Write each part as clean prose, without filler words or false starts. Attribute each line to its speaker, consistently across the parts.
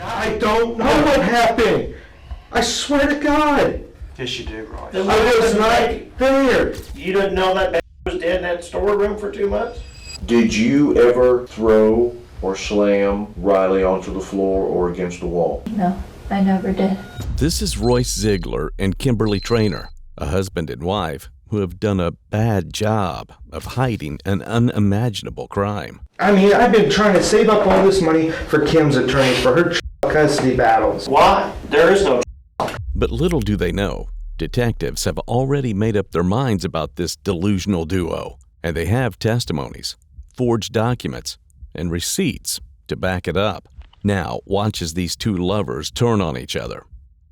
Speaker 1: I don't know what happened. I swear to God.
Speaker 2: Yes, you do, Roy.
Speaker 1: I was not there.
Speaker 3: You didn't know that baby was dead in that storeroom for 2 months?
Speaker 4: Did you ever throw or slam Riley onto the floor or against the wall?
Speaker 5: No, I never did.
Speaker 6: This is Royce Ziegler and Kimberly Traynor, a husband and wife who have done a bad job of hiding an unimaginable crime.
Speaker 1: I mean, I've been trying to save up all this money for Kim's attorney for her custody battles.
Speaker 3: Why? There is no.
Speaker 6: But little do they know, detectives have already made up their minds about this delusional duo, and they have testimonies, forged documents, and receipts to back it up. Now watch as these two lovers turn on each other,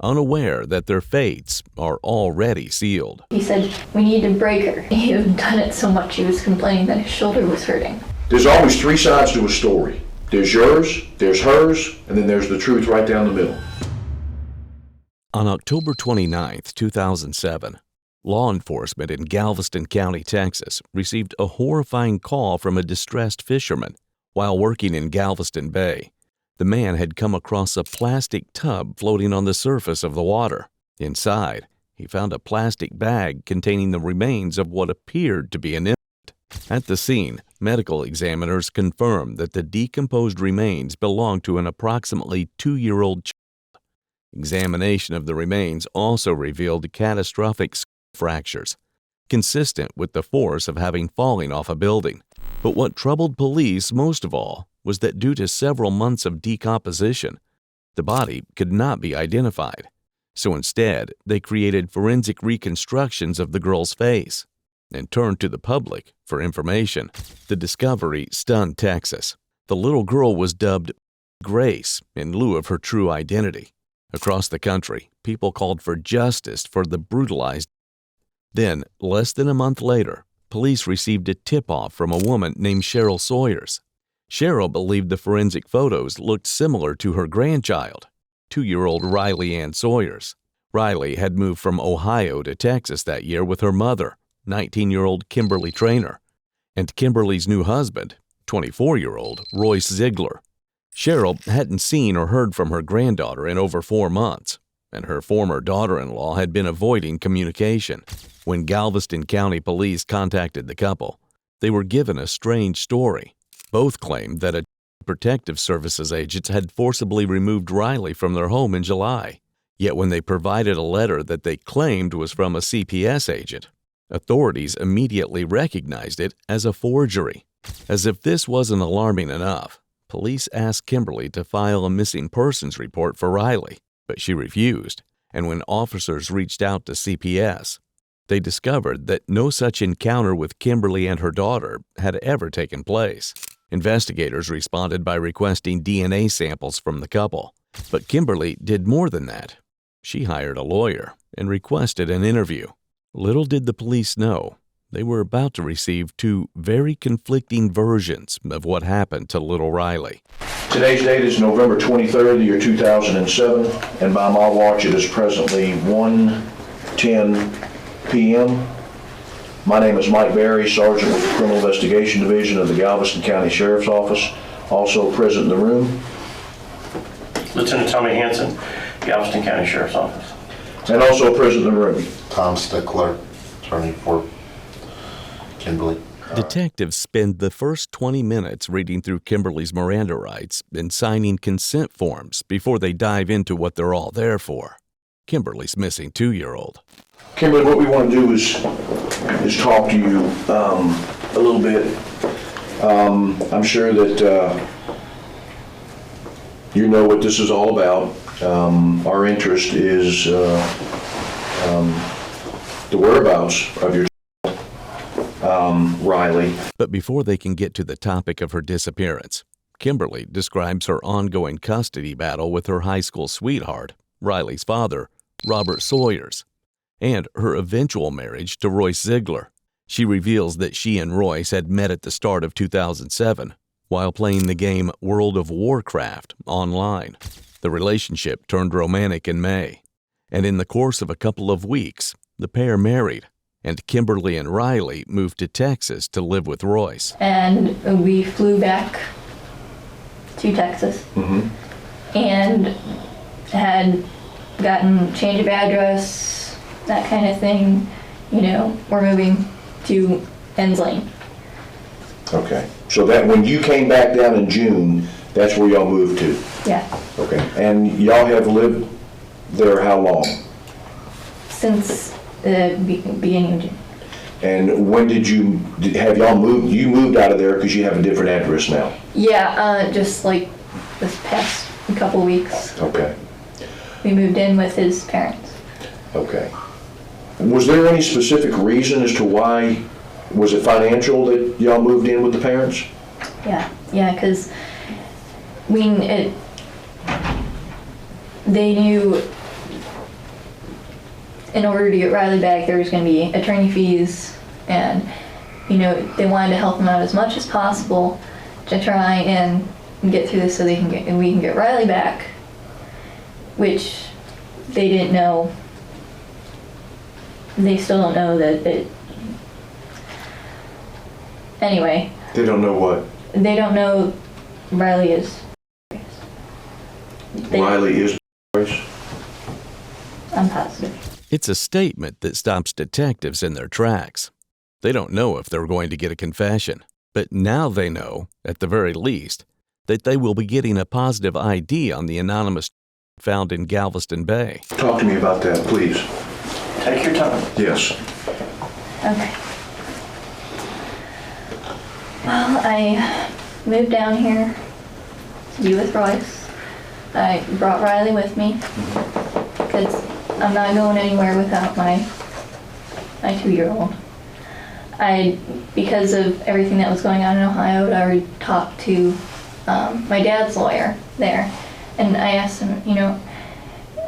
Speaker 6: unaware that their fates are already sealed.
Speaker 5: He said, we need to break her. He had done it so much he was complaining that his shoulder was hurting.
Speaker 4: There's always three sides to a story. There's yours, there's hers, and then there's the truth right down the middle.
Speaker 6: On October 29, 2007, law enforcement in Galveston County, Texas, received a horrifying call from a distressed fisherman. While working in Galveston Bay, the man had come across a plastic tub floating on the surface of the water. Inside, he found a plastic bag containing the remains of what appeared to be an infant. At the scene, medical examiners confirmed that the decomposed remains belonged to an approximately 2-year-old child. Examination of the remains also revealed catastrophic skull fractures, consistent with the force of having fallen off a building. But what troubled police most of all was that due to several months of decomposition, the body could not be identified. So instead, they created forensic reconstructions of the girl's face and turned to the public for information. The discovery stunned Texas. The little girl was dubbed Grace in lieu of her true identity. Across the country, people called for justice for the brutalized. Then, less than a month later, police received a tip-off from a woman named Cheryl Sawyers. Cheryl believed the forensic photos looked similar to her grandchild, 2-year-old Riley Ann Sawyers. Riley had moved from Ohio to Texas that year with her mother, 19-year-old Kimberly Traynor, and Kimberly's new husband, 24-year-old Royce Ziegler. Cheryl hadn't seen or heard from her granddaughter in over 4 months, and her former daughter-in-law had been avoiding communication. When Galveston County Police contacted the couple, they were given a strange story. Both claimed that a protective services agent had forcibly removed Riley from their home in July. Yet when they provided a letter that they claimed was from a CPS agent, authorities immediately recognized it as a forgery. As if this wasn't alarming enough, police asked Kimberly to file a missing persons report for Riley, but she refused. And when officers reached out to CPS, they discovered that no such encounter with Kimberly and her daughter had ever taken place. Investigators responded by requesting DNA samples from the couple. But Kimberly did more than that. She hired a lawyer and requested an interview. Little did the police know, they were about to receive two very conflicting versions of what happened to little Riley.
Speaker 4: Today's date is November 23rd, the year 2007, and by my watch it is presently 1:10 p.m. My name is Mike Berry, Sergeant with the Criminal Investigation Division of the Galveston County Sheriff's Office. Also present in the room,
Speaker 3: Lieutenant Tommy Hanson, Galveston County Sheriff's Office.
Speaker 4: and also present in the room,
Speaker 7: Tom Stickler, attorney for Kimberly.
Speaker 6: Detectives spend the first 20 minutes reading through Kimberly's Miranda rights and signing consent forms before they dive into what they're all there for. Kimberly's missing 2-year-old.
Speaker 4: Kimberly, what we want to do is talk to you a little bit. I'm sure that you know what this is all about. Our interest is the whereabouts of your child, Riley.
Speaker 6: But before they can get to the topic of her disappearance, Kimberly describes her ongoing custody battle with her high school sweetheart, Riley's father, Robert Sawyers, and her eventual marriage to Royce Ziegler. She reveals that she and Royce had met at the start of 2007 while playing the game World of Warcraft online. The relationship turned romantic in May, and in the course of a couple of weeks, the pair married, and Kimberly and Riley moved to Texas to live with Royce.
Speaker 5: And we flew back to Texas.
Speaker 4: Mm-hmm.
Speaker 5: And had gotten change of address, that kind of thing. You know, we're moving to Ensley.
Speaker 4: Okay. So that, when you came back down in June, that's where y'all moved to?
Speaker 5: Yeah.
Speaker 4: Okay. And y'all have lived there how long?
Speaker 5: Since the beginning of June.
Speaker 4: And when have y'all moved? You moved out of there because you have a different address now?
Speaker 5: Yeah, just like this past couple weeks.
Speaker 4: Okay.
Speaker 5: We moved in with his parents.
Speaker 4: Okay. Was there any specific reason as to why? Was it financial that y'all moved in with the parents?
Speaker 5: Yeah, because they knew in order to get Riley back, there was going to be attorney fees, and you know, they wanted to help him out as much as possible to try and get through this so we can get Riley back, which they didn't know. They still don't know that it. Anyway.
Speaker 4: They don't know what?
Speaker 5: They don't know Riley is.
Speaker 4: Riley is.
Speaker 5: I'm positive.
Speaker 6: It's a statement that stops detectives in their tracks. They don't know if they're going to get a confession, but now they know, at the very least, that they will be getting a positive ID on the anonymous found in Galveston Bay.
Speaker 4: Talk to me about that, please.
Speaker 3: Take your time.
Speaker 4: Yes.
Speaker 5: Okay. Well, I moved down here to be with Royce. I brought Riley with me because I'm not going anywhere without my 2-year-old. Because of everything that was going on in Ohio, I already talked to my dad's lawyer there, and I asked him, you know,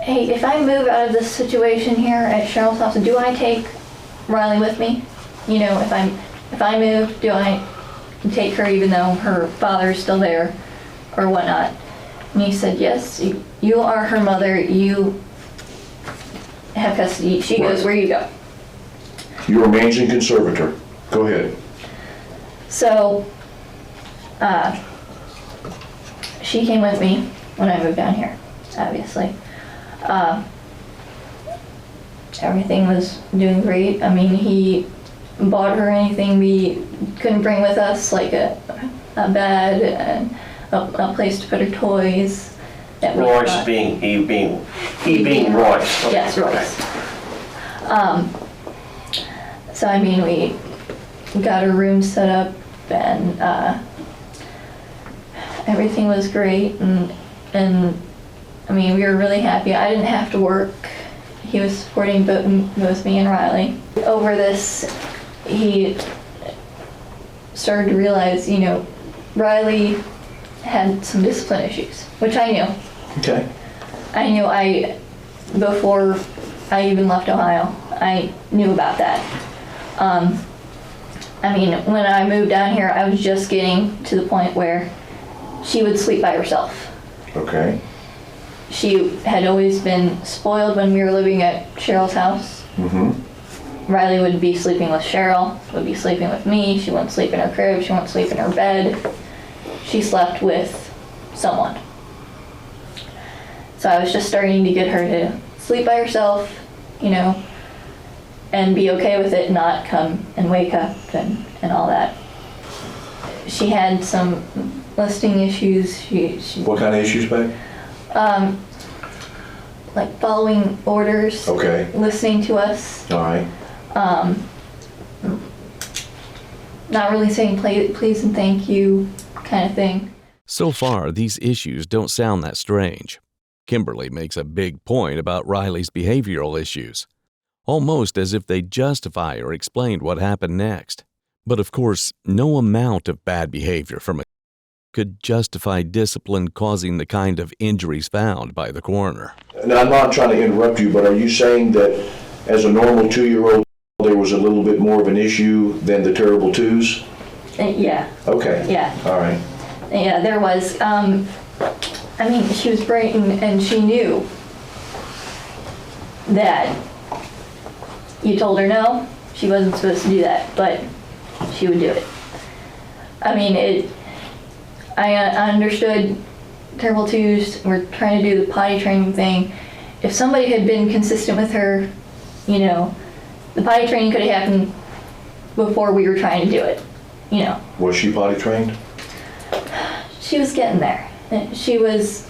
Speaker 5: hey, if I move out of this situation here at Cheryl's house, do I take Riley with me? You know, if I move, do I take her even though her father is still there or whatnot? And he said, yes, you are her mother, you have custody, she goes where you go.
Speaker 4: You're a managing conservator. Go ahead.
Speaker 5: So, she came with me when I moved down here, obviously. Everything was doing great. I mean, he bought her anything we couldn't bring with us, like a bed and a place to put her toys. That we
Speaker 3: Royce
Speaker 5: bought.
Speaker 3: being Royce. Okay.
Speaker 5: Yes, Royce. So I mean, we got a room set up, and everything was great, and I mean, we were really happy. I didn't have to work. He was supporting both me and Riley. Over this, he started to realize, you know, Riley had some discipline issues, which I knew.
Speaker 4: Okay.
Speaker 5: I knew before I even left Ohio, I knew about that. I mean, when I moved down here, I was just getting to the point where she would sleep by herself.
Speaker 4: Okay.
Speaker 5: She had always been spoiled when we were living at Cheryl's house.
Speaker 4: Mm-hmm.
Speaker 5: Riley would be sleeping with Cheryl, would be sleeping with me. She wouldn't sleep in her crib, she wouldn't sleep in her bed. She slept with someone. So I was just starting to get her to sleep by herself, you know, and be okay with it, not come and wake up and all that. She had some listing issues. She
Speaker 4: What kind of issues, babe?
Speaker 5: like following orders,
Speaker 4: Okay.
Speaker 5: listening to us,
Speaker 4: All right.
Speaker 5: not really saying please and thank you kind of thing.
Speaker 6: So far, these issues don't sound that strange. Kimberly makes a big point about Riley's behavioral issues, almost as if they justify or explain what happened next. But of course, no amount of bad behavior from a could justify discipline causing the kind of injuries found by the coroner.
Speaker 4: Now, I'm not trying to interrupt you, but are you saying that as a normal 2-year-old, there was a little bit more of an issue than the terrible twos?
Speaker 5: Yeah.
Speaker 4: Okay.
Speaker 5: Yeah.
Speaker 4: All right.
Speaker 5: Yeah, there was. I mean, she was brain, and she knew that you told her no, she wasn't supposed to do that, but she would do it. I mean, I understood terrible twos. We're trying to do the potty training thing. If somebody had been consistent with her, you know, the potty training could have happened before we were trying to do it, you know.
Speaker 4: Was she potty trained?
Speaker 5: She was getting there. She was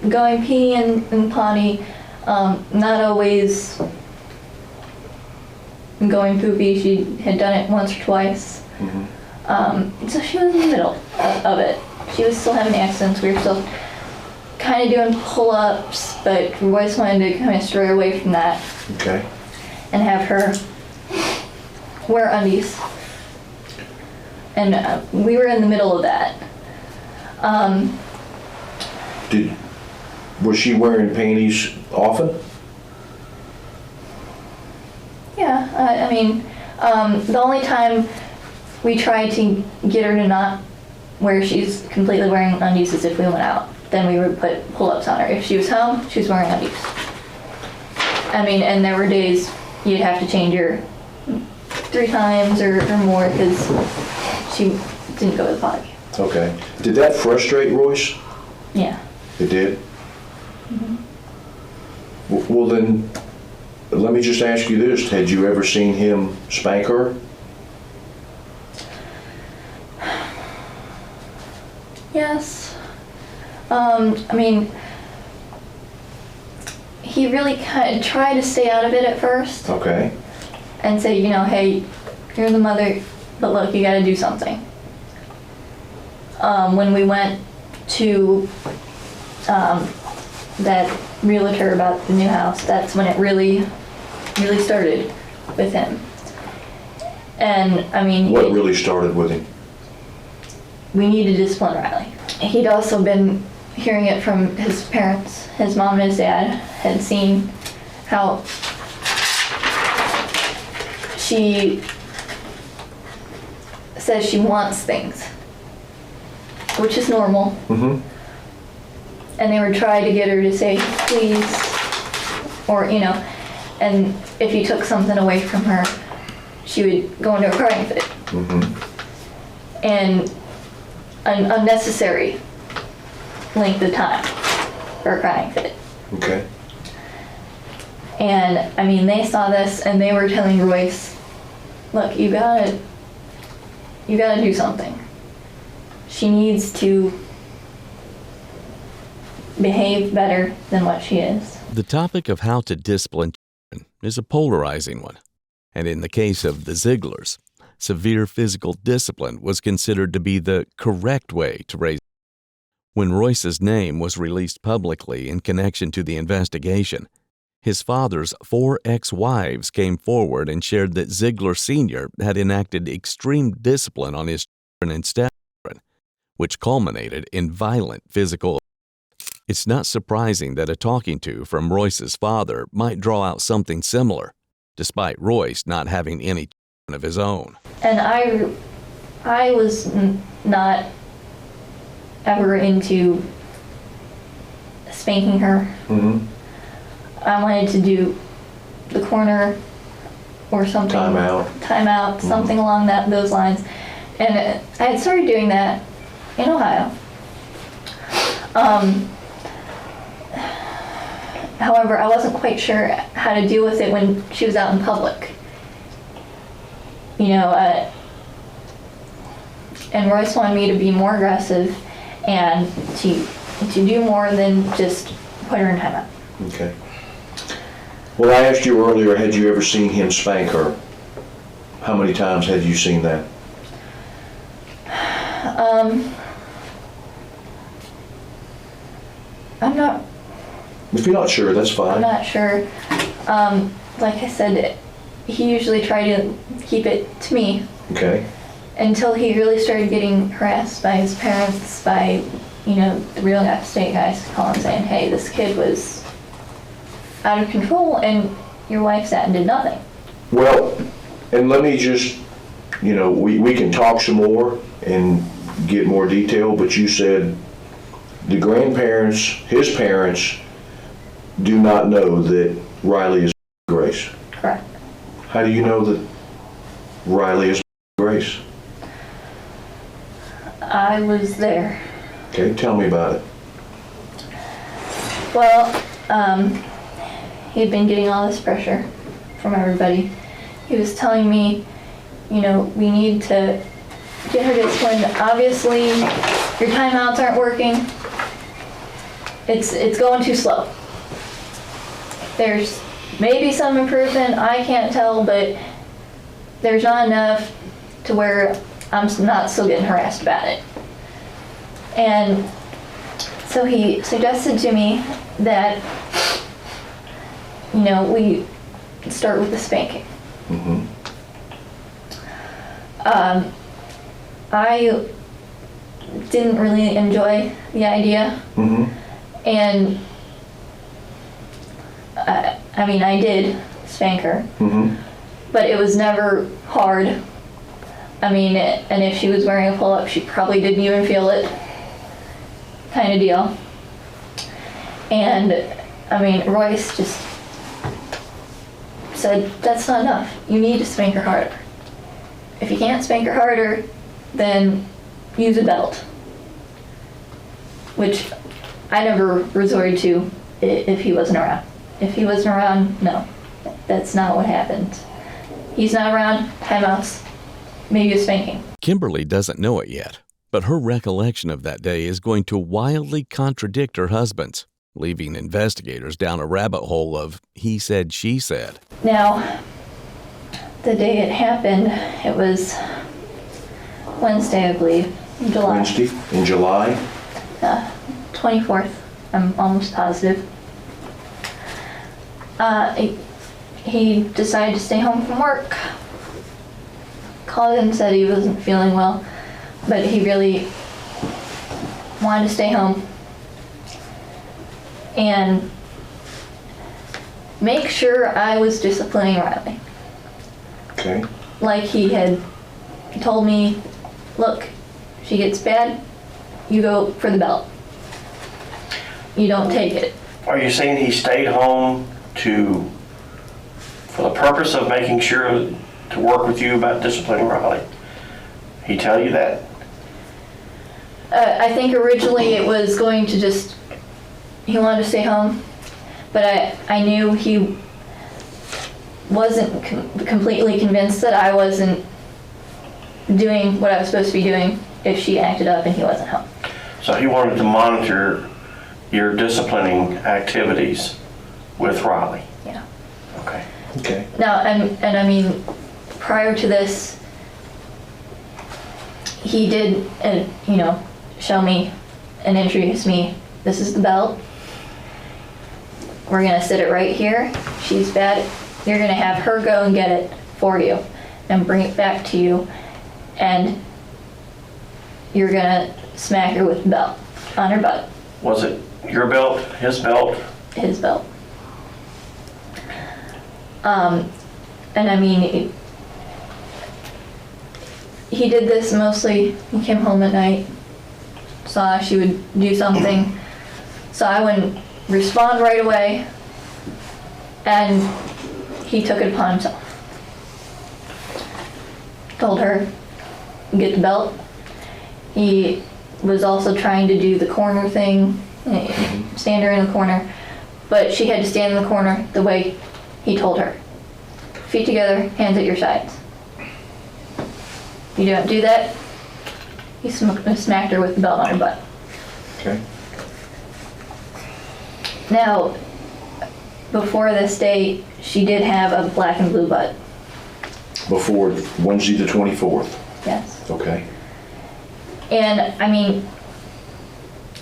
Speaker 5: going pee and potty, not always going poopy. She had done it once or twice. So she was in the middle of it. She was still having accidents. We were still kind of doing pull-ups, but we always wanted to kind of stray away from that.
Speaker 4: Okay.
Speaker 5: And have her wear undies. And we were in the middle of that.
Speaker 4: Was she wearing panties often?
Speaker 5: Yeah, I mean, the only time we tried to get her to not wear she's completely wearing undies is if we went out. Then we would put pull-ups on her. If she was home, she was wearing undies. I mean, and there were days you'd have to change her 3 times or more because she didn't go to the potty.
Speaker 4: Okay. Did that frustrate Royce?
Speaker 5: Yeah.
Speaker 4: It did? Well then, let me just ask you this. Had you ever seen him spank her?
Speaker 5: Yes. I mean, he really kind of tried to stay out of it at first.
Speaker 4: Okay.
Speaker 5: And say, you know, hey, you're the mother, but look, you gotta do something. When we went to that realtor about the new house, that's when it really started with him. And I mean,
Speaker 4: What really started with him?
Speaker 5: we need to discipline Riley. He'd also been hearing it from his parents. His mom and his dad had seen how she says she wants things, which is normal. And they would try to get her to say please, or you know, and if you took something away from her, she would go into a crying fit. And an unnecessary length of time for a crying fit.
Speaker 4: Okay.
Speaker 5: And I mean, they saw this and they were telling Royce, look, you gotta do something. She needs to behave better than what she is.
Speaker 6: The topic of how to discipline children is a polarizing one, and in the case of the Zieglers, severe physical discipline was considered to be the correct way to raise. When Royce's name was released publicly in connection to the investigation, his father's 4 ex-wives came forward and shared that Ziegler Sr. had enacted extreme discipline on his children and stepchildren, which culminated in violent physical. It's not surprising that a talking to from Royce's father might draw out something similar, despite Royce not having any children of his own.
Speaker 5: And I was not ever into spanking her. I wanted to do the corner or something. Time out, something along those lines. And I had started doing that in Ohio. However, I wasn't quite sure how to deal with it when she was out in public. You know, and Royce wanted me to be more aggressive and to do more than just put her in timeout.
Speaker 4: Okay. Well, I asked you earlier, had you ever seen him spank her? How many times had you seen that?
Speaker 5: I'm not.
Speaker 4: If you're not sure, that's fine.
Speaker 5: I'm not sure. Like I said, he usually tried to keep it to me.
Speaker 4: Okay.
Speaker 5: Until he really started getting harassed by his parents, by, you know, the real estate guys calling saying, hey, this kid was out of control and your wife sat and did nothing.
Speaker 4: Well, and let me just, you know, we can talk some more and get more detail, but you said the grandparents, his parents, do not know that Riley is Grace.
Speaker 5: Correct.
Speaker 4: How do you know that Riley is Grace?
Speaker 5: I was there.
Speaker 4: Okay, tell me about it.
Speaker 5: Well, he'd been getting all this pressure from everybody. He was telling me, you know, we need to get her disciplined. Obviously, your timeouts aren't working. It's going too slow. There's maybe some improvement, I can't tell, but there's not enough to where I'm not still getting harassed about it. And so he suggested to me that, you know, we start with the spanking.
Speaker 4: Mm-hmm.
Speaker 5: I didn't really enjoy the idea.
Speaker 4: Mm-hmm.
Speaker 5: And I mean, I did spank her,
Speaker 4: Mm-hmm.
Speaker 5: but it was never hard. I mean, and if she was wearing a pull-up, she probably didn't even feel it, kind of deal. And I mean, Royce just said, that's not enough. You need to spank her harder. If you can't spank her harder, then use a belt. Which I never resorted to if he wasn't around. If he wasn't around, no. That's not what happened. He's not around, timeouts, maybe a spanking.
Speaker 6: Kimberly doesn't know it yet, but her recollection of that day is going to wildly contradict her husband's, leaving investigators down a rabbit hole of he said, she said.
Speaker 5: Now, the day it happened, it was Wednesday, I believe, in July.
Speaker 4: Wednesday in July.
Speaker 5: 24th, I'm almost positive. He decided to stay home from work. Called and said he wasn't feeling well, but he really wanted to stay home and make sure I was disciplining Riley.
Speaker 4: Okay.
Speaker 5: Like he had told me, look, she gets bad, you go for the belt. You don't take it.
Speaker 3: Are you saying he stayed home for the purpose of making sure to work with you about disciplining Riley? He tell you that?
Speaker 5: I think originally it was going to just, he wanted to stay home, but I knew he wasn't completely convinced that I wasn't doing what I was supposed to be doing if she acted up and he wasn't home.
Speaker 3: So he wanted to monitor your disciplining activities with Riley?
Speaker 5: Yeah.
Speaker 3: Okay.
Speaker 4: Okay.
Speaker 5: Now, and I mean, prior to this, he did, you know, show me and introduce me. This is the belt. We're gonna sit it right here. She's bad. You're gonna have her go and get it for you and bring it back to you, and you're gonna smack her with the belt on her butt.
Speaker 3: Was it your belt, his belt?
Speaker 5: His belt. And I mean, he did this mostly, he came home at night, saw she would do something, so I wouldn't respond right away, and he took it upon himself. Told her, get the belt. He was also trying to do the corner thing, stand her in the corner, but she had to stand in the corner the way he told her. Feet together, hands at your sides. You don't do that, he smacked her with the belt on her butt.
Speaker 4: Okay.
Speaker 5: Now, before this day, she did have a black and blue butt.
Speaker 4: Before Wednesday the 24th.
Speaker 5: Yes.
Speaker 4: Okay.
Speaker 5: And I mean,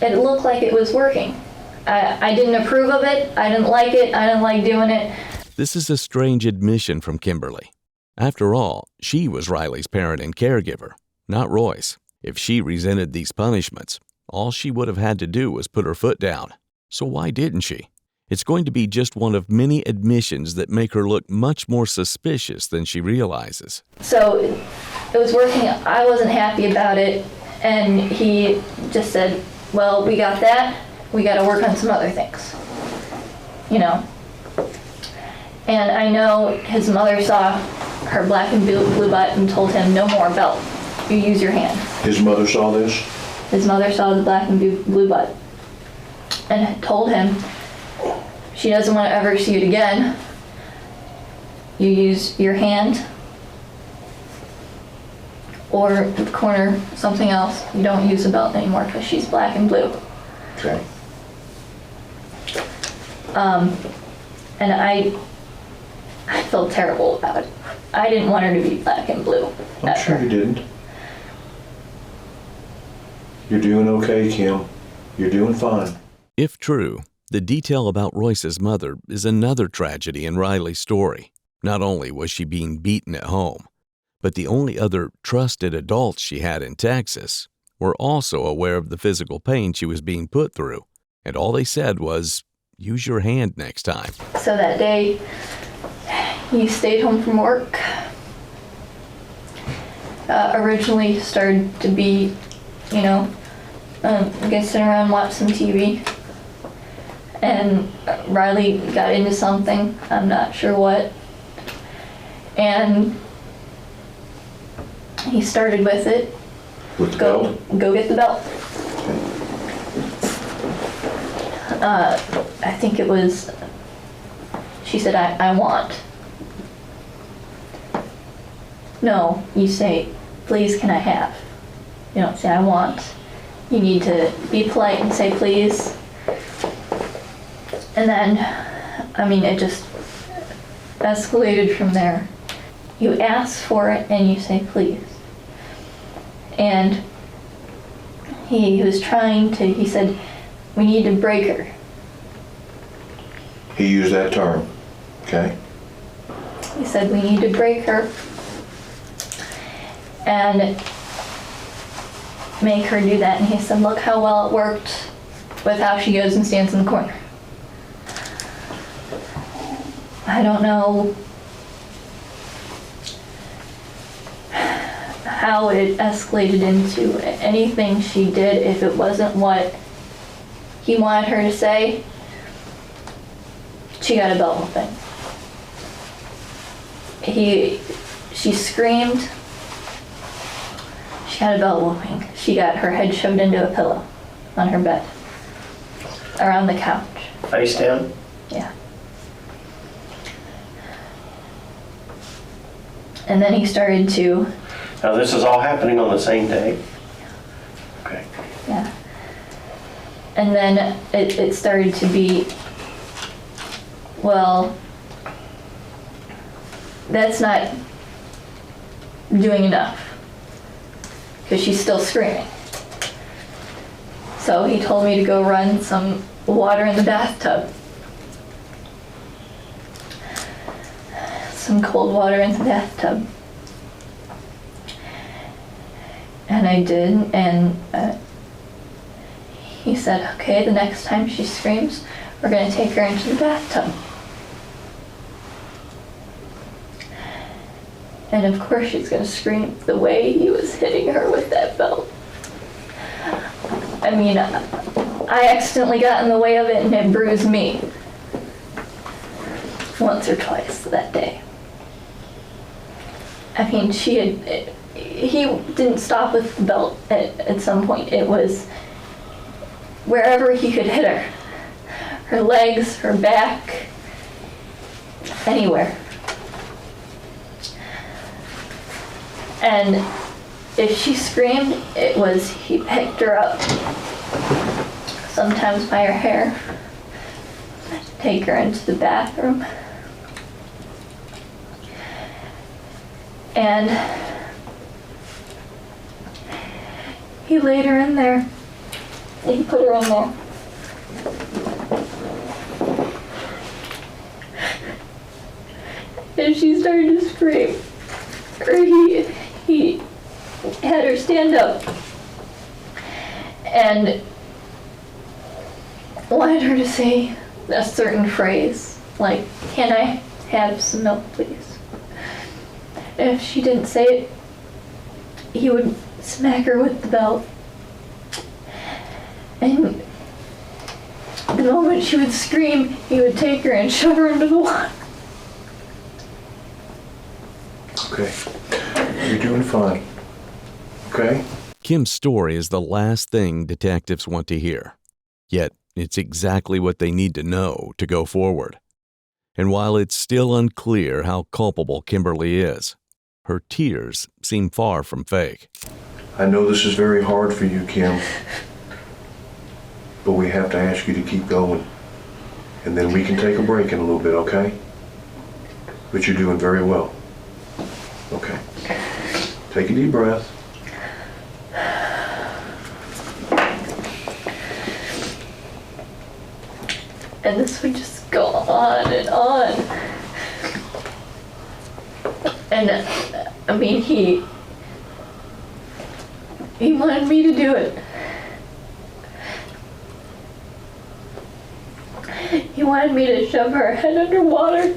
Speaker 5: it looked like it was working. I didn't approve of it. I didn't like it. I didn't like doing it.
Speaker 6: This is a strange admission from Kimberly. After all, she was Riley's parent and caregiver, not Royce. If she resented these punishments, all she would have had to do was put her foot down. So why didn't she? It's going to be just one of many admissions that make her look much more suspicious than she realizes.
Speaker 5: So it was working. I wasn't happy about it. And he just said, well, we got that. We got to work on some other things, you know. And I know his mother saw her black and blue butt and told him, no more belt. You use your hand.
Speaker 4: His mother saw this?
Speaker 5: his mother saw the black and blue butt and told him she doesn't want to ever see it again. You use your hand or the corner, something else. You don't use a belt anymore because she's black and blue.
Speaker 4: Okay.
Speaker 5: And I felt terrible about it. I didn't want her to be black and blue.
Speaker 4: I'm sure you didn't. You're doing okay, Kim. You're doing fine.
Speaker 6: If true, the detail about Royce's mother is another tragedy in Riley's story. Not only was she being beaten at home, but the only other trusted adults she had in Texas were also aware of the physical pain she was being put through, and all they said was, use your hand next time.
Speaker 5: So that day, he stayed home from work. Originally started to be, get sit around, watch some TV. And Riley got into something, I'm not sure what. And he started with it.
Speaker 4: With the belt?
Speaker 5: Go get the belt. I think it was, she said, I want. No, you say, please can I have? You don't say I want. You need to be polite and say please. And then, it just escalated from there. You ask for it and you say please. And he was trying to, he said, we need to break her.
Speaker 4: He used that term. Okay.
Speaker 5: He said, we need to break her and make her do that. And he said, look how well it worked with how she goes and stands in the corner. I don't know how it escalated into anything she did if it wasn't what he wanted her to say. She got a belt whooping. She screamed. She got a belt whooping. She got her head shoved into a pillow on her bed, around the couch.
Speaker 3: Face down?
Speaker 5: Yeah. And then he started to,
Speaker 3: Now this is all happening on the same day? Okay.
Speaker 5: yeah. And then it started to be, well, that's not doing enough, because she's still screaming. So he told me to go run some water in the bathtub. Some cold water in the bathtub. And I did, and he said, okay, the next time she screams, we're going to take her into the bathtub. And of course she's going to scream the way he was hitting her with that belt. I accidentally got in the way of it and it bruised me. Once or twice that day. He didn't stop with the belt at some point. It was wherever he could hit her. Her legs, her back, anywhere. And if she screamed, it was he picked her up, sometimes by her hair, take her into the bathroom. And he laid her in there. He put her in there. And she started to scream. Or he had her stand up and wanted her to say a certain phrase, like, can I have some milk, please? And if she didn't say it, he would smack her with the belt. And the moment she would scream, he would take her and shove her into the water.
Speaker 4: Okay. You're doing fine. Okay?
Speaker 6: Kim's story is the last thing detectives want to hear. Yet, it's exactly what they need to know to go forward. And while it's still unclear how culpable Kimberly is, her tears seem far from fake.
Speaker 4: I know this is very hard for you, Kim, but we have to ask you to keep going. And then we can take a break in a little bit, okay? But you're doing very well. Okay. Take a deep breath.
Speaker 5: And this would just go on and on. And I mean, he wanted me to do it. He wanted me to shove her head underwater.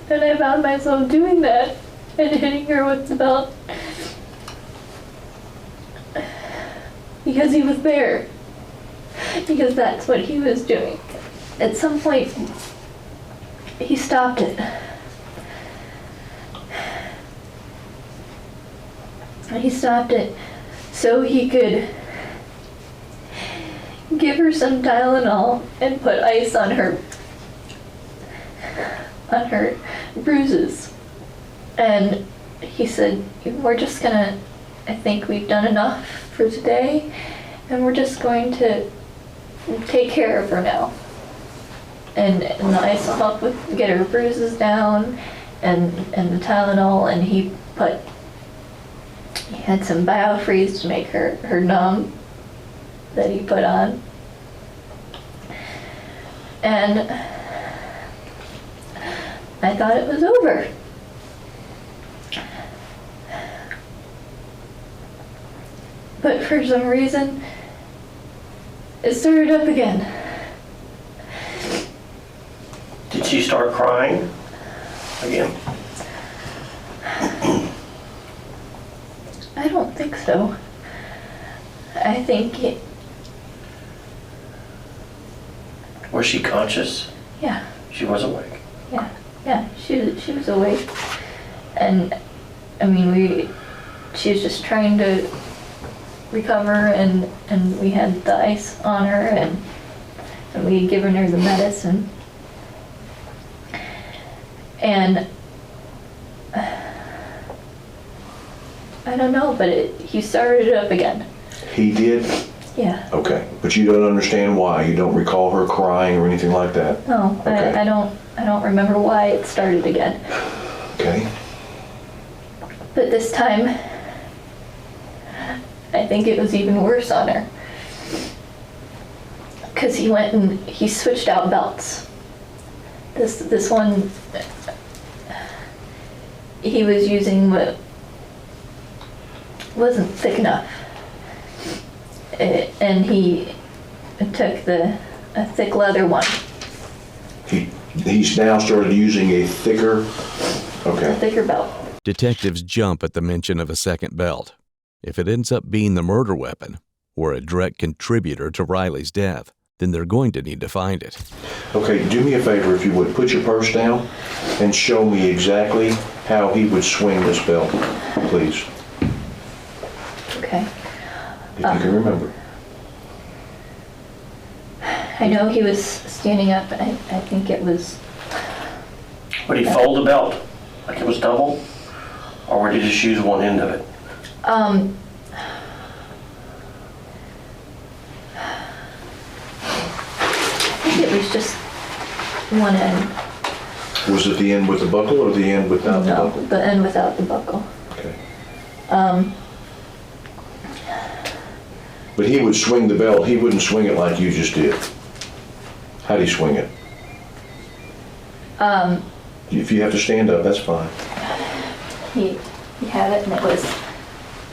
Speaker 5: And I found myself doing that and hitting her with the belt because he was there. Because that's what he was doing. At some point, he stopped it. He stopped it so he could give her some Tylenol and put ice on her bruises. And he said, we're just gonna, I think we've done enough for today, and we're just going to take care of her now. And the ice will help with get her bruises down, and the Tylenol, and he had some biofreeze to make her numb that he put on. And I thought it was over. But for some reason, it started up again.
Speaker 3: Did she start crying again?
Speaker 5: I don't think so. I think
Speaker 3: Was she conscious?
Speaker 5: yeah,
Speaker 3: She was awake.
Speaker 5: yeah, she was awake. And I mean, she was just trying to recover, and we had the ice on her, and we had given her the medicine. And I don't know, but he started it up again.
Speaker 4: He did?
Speaker 5: Yeah.
Speaker 4: Okay. But you don't understand why? You don't recall her crying or anything like that?
Speaker 5: No,
Speaker 4: Okay.
Speaker 5: I don't remember why it started again.
Speaker 4: Okay.
Speaker 5: But this time, I think it was even worse on her. Because he went and he switched out belts. This one, he was using what wasn't thick enough. And he took a thick leather one.
Speaker 4: He's now started using a thicker,
Speaker 5: A
Speaker 4: okay.
Speaker 5: thicker belt.
Speaker 6: Detectives jump at the mention of a second belt. If it ends up being the murder weapon, or a direct contributor to Riley's death, then they're going to need to find it.
Speaker 4: Okay, do me a favor if you would. Put your purse down and show me exactly how he would swing this belt, please.
Speaker 5: Okay.
Speaker 4: If you can remember.
Speaker 5: I know he was standing up. I think it was.
Speaker 3: Would he fold the belt like it was double? Or would he just use one end of it?
Speaker 5: I think it was just one end.
Speaker 4: Was it the end with the buckle or the end without the
Speaker 5: No,
Speaker 4: buckle?
Speaker 5: the end without the buckle.
Speaker 4: Okay. But he would swing the belt. He wouldn't swing it like you just did. How'd he swing it? If you have to stand up, that's fine.
Speaker 5: He had it, and it was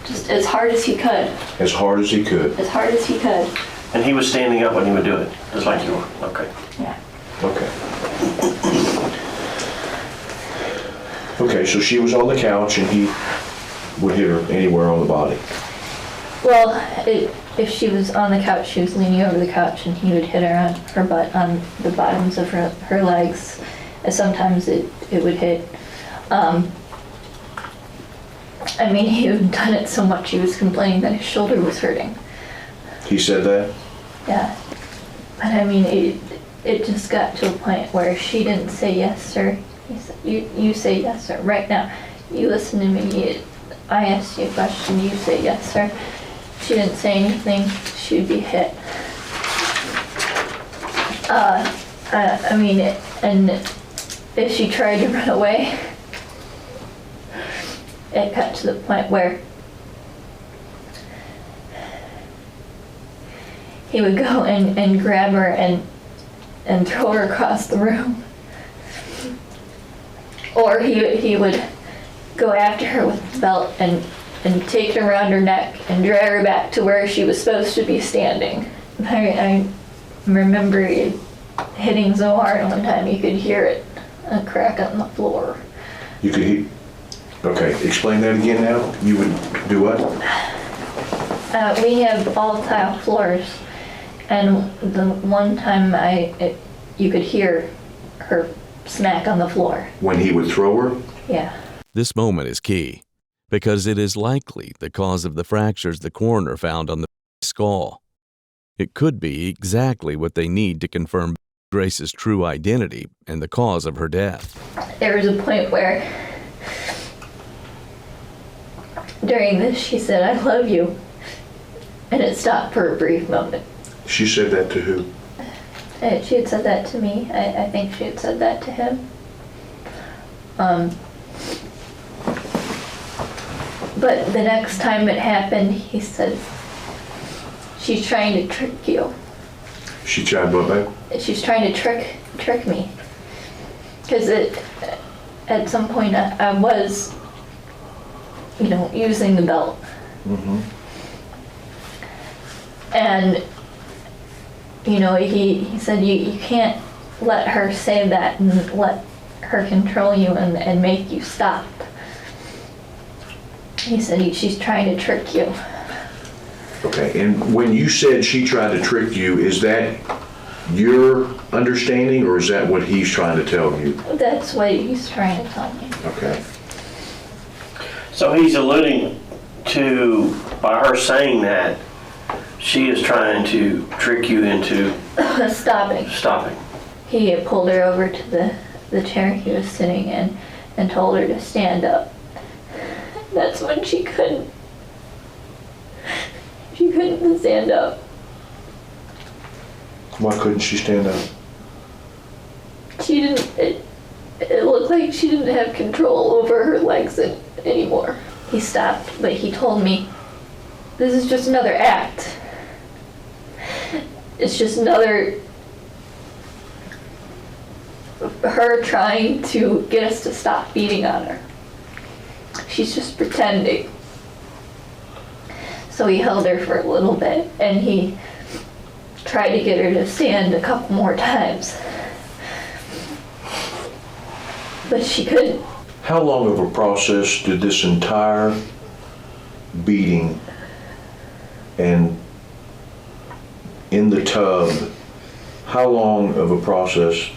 Speaker 5: just as hard as he could.
Speaker 4: As hard as he could.
Speaker 5: As hard as he could.
Speaker 3: And he was standing up when he would do it, just like you were. Okay.
Speaker 5: Yeah.
Speaker 4: Okay. Okay, so she was on the couch and he would hit her anywhere on the body.
Speaker 5: Well, if she was on the couch, she was leaning over the couch and he would hit her on her butt, on the bottoms of her legs. And sometimes it would hit. I mean, he had done it so much he was complaining that his shoulder was hurting.
Speaker 4: He said that?
Speaker 5: Yeah. But I mean, it just got to a point where she didn't say yes, sir. He said, you say yes, sir. Right now, you listen to me. I asked you a question, you say yes, sir. She didn't say anything, she'd be hit. I mean, and if she tried to run away, it got to the point where he would go and grab her and throw her across the room. Or he would go after her with the belt and take her around her neck and drag her back to where she was supposed to be standing. I remember it hitting so hard one time you could hear it, a crack on the floor.
Speaker 4: You could hear, okay, explain that again now. You would do what?
Speaker 5: We have all tile floors, and the one time you could hear her smack on the floor.
Speaker 4: When he would throw her?
Speaker 5: Yeah.
Speaker 6: This moment is key because it is likely the cause of the fractures the coroner found on the skull. It could be exactly what they need to confirm Grace's true identity and the cause of her death.
Speaker 5: There was a point where during this she said, "I love you," and it stopped for a brief moment.
Speaker 4: She said that to who?
Speaker 5: She had said that to me. I think she had said that to him. But the next time it happened, he said, "She's trying to trick you."
Speaker 4: She tried what, babe?
Speaker 5: She's trying to trick me. Because at some point I was, using the belt.
Speaker 4: Mm-hmm.
Speaker 5: And, he said, you can't let her say that and let her control you and make you stop. He said, she's trying to trick you.
Speaker 4: Okay, and when you said she tried to trick you, is that your understanding or is that what he's trying to tell you?
Speaker 5: That's what he's trying to tell me.
Speaker 4: Okay.
Speaker 3: So he's alluding to, by her saying that, she is trying to trick you into
Speaker 5: Stopping. He had pulled her over to the chair he was sitting in and told her to stand up. That's when she couldn't stand up.
Speaker 4: Why couldn't she stand up?
Speaker 5: She didn't, it looked like she didn't have control over her legs anymore. He stopped, but he told me, "This is just another act. It's just another, her trying to get us to stop beating on her. She's just pretending." So he held her for a little bit and he tried to get her to stand a couple more times. But she couldn't.
Speaker 4: How long of a process did this entire beating and in the tub, how long of a process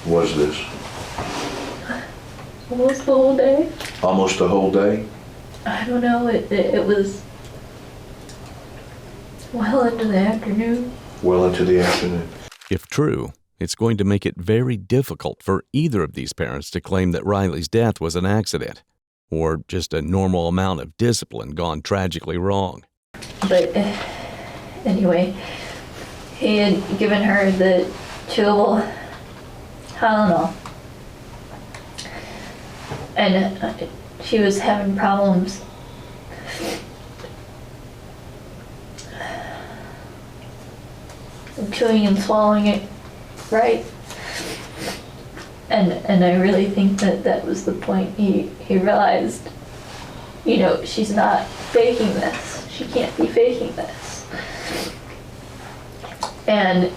Speaker 4: was this?
Speaker 5: Almost the whole day.
Speaker 4: Almost the whole day?
Speaker 5: I don't know, it was well into the afternoon.
Speaker 4: Well into the afternoon.
Speaker 6: If true, it's going to make it very difficult for either of these parents to claim that Riley's death was an accident or just a normal amount of discipline gone tragically wrong.
Speaker 5: But anyway, he had given her the chewable Tylenol. And she was having problems chewing and swallowing it right. And I really think that was the point. He realized, she's not faking this. She can't be faking this. And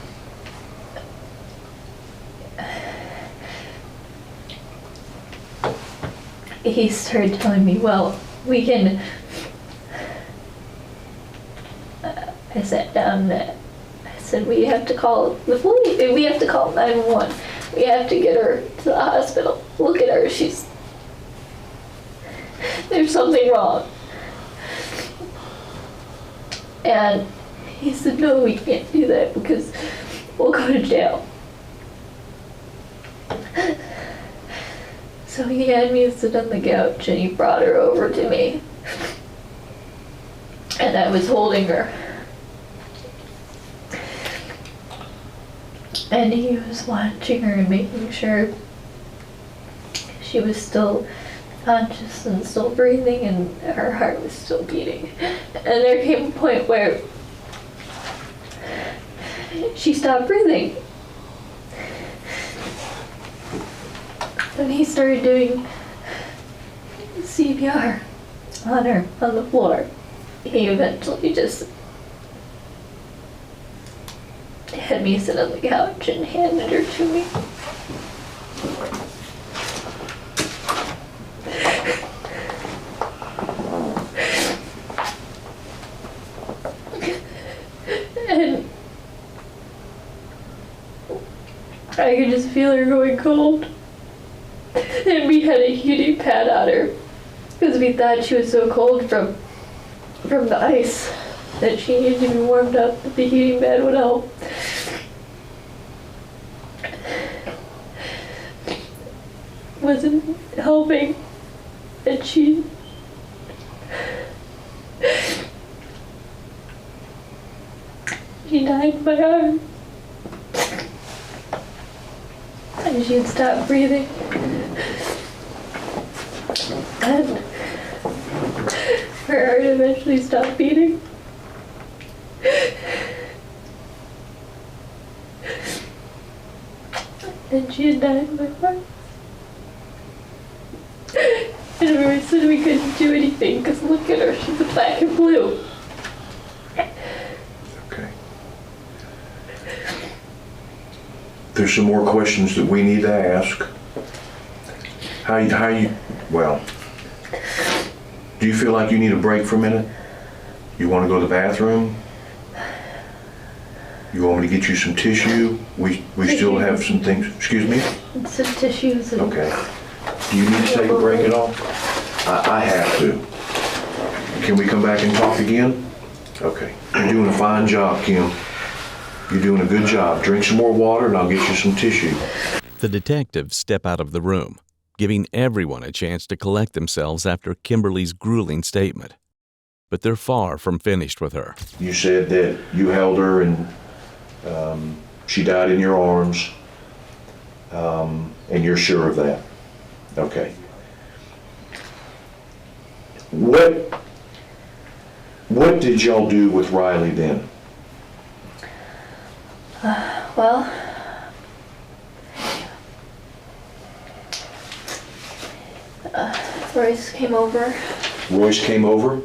Speaker 5: he started telling me, well, we can, I I sat down and I said, we have to call the police. We have to call 911. We have to get her to the hospital. Look at her. There's something wrong. And he said, no, we can't do that because we'll go to jail. So he had me sit on the couch and he brought her over to me. And I was holding her. And he was watching her and making sure she was still conscious and still breathing and her heart was still beating. And there came a point where she stopped breathing. And he started doing CPR on her, on the floor. He eventually just had me sit on the couch and handed her to me. And I could just feel her going cold. And we had a heating pad on her because we thought she was so cold from the ice that she needed to be warmed up, but the heating pad would help. Wasn't helping, and she died in my arms. And she had stopped breathing. And her heart eventually stopped beating. And she had died in my arms. And we said we couldn't do anything because look at her, she's black and blue.
Speaker 4: Okay. There's some more questions that we need to ask. Well, do you feel like you need a break for a minute? You want to go to the bathroom? You want me to get you some tissue? We still have some things, excuse me?
Speaker 5: And some tissues. And
Speaker 4: Okay. Do you need to take a break at all? I have to. Can we come back and talk again? Okay. You're doing a fine job, Kim. You're doing a good job. Drink some more water and I'll get you some tissue.
Speaker 6: The detectives step out of the room, giving everyone a chance to collect themselves after Kimberly's grueling statement. But they're far from finished with her.
Speaker 4: You said that you held her and she died in your arms, and you're sure of that. Okay. What did y'all do with Riley then?
Speaker 5: well, Royce came over,
Speaker 4: Royce came over?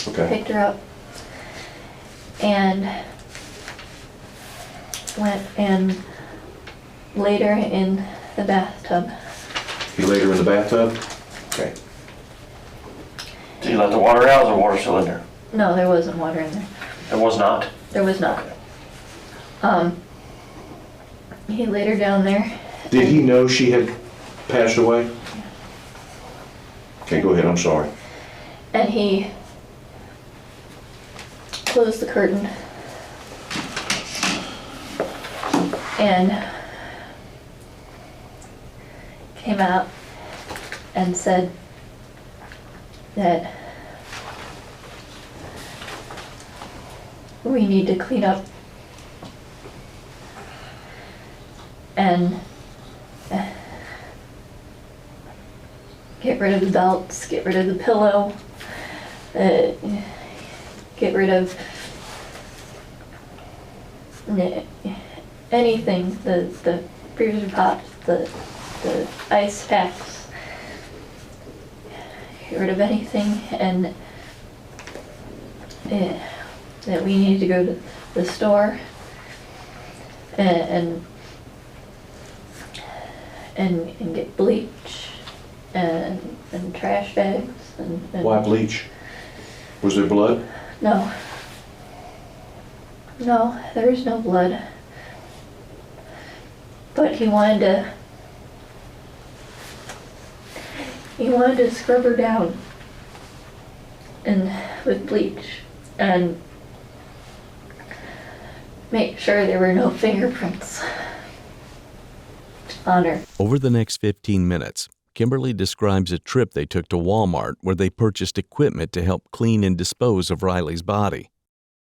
Speaker 4: Okay.
Speaker 5: picked her up, and went and laid her in the bathtub.
Speaker 4: He laid her in the bathtub? Okay.
Speaker 3: Did you let the water out or the water still in there?
Speaker 5: No, there wasn't water in there.
Speaker 3: It was not?
Speaker 5: There was not. He laid her down there.
Speaker 4: Did he know she had passed away? Okay, go ahead, I'm sorry.
Speaker 5: And he closed the curtain and came out and said that we need to clean up and get rid of the belts, get rid of the pillow, get rid of anything, the freezer pops, the ice packs, get rid of anything, and that we need to go to the store and get bleach and trash bags and
Speaker 4: Why bleach? Was there blood?
Speaker 5: no. No, there was no blood. But he wanted to scrub her down and with bleach and make sure there were no fingerprints on her.
Speaker 6: Over the next 15 minutes, Kimberly describes a trip they took to Walmart where they purchased equipment to help clean and dispose of Riley's body.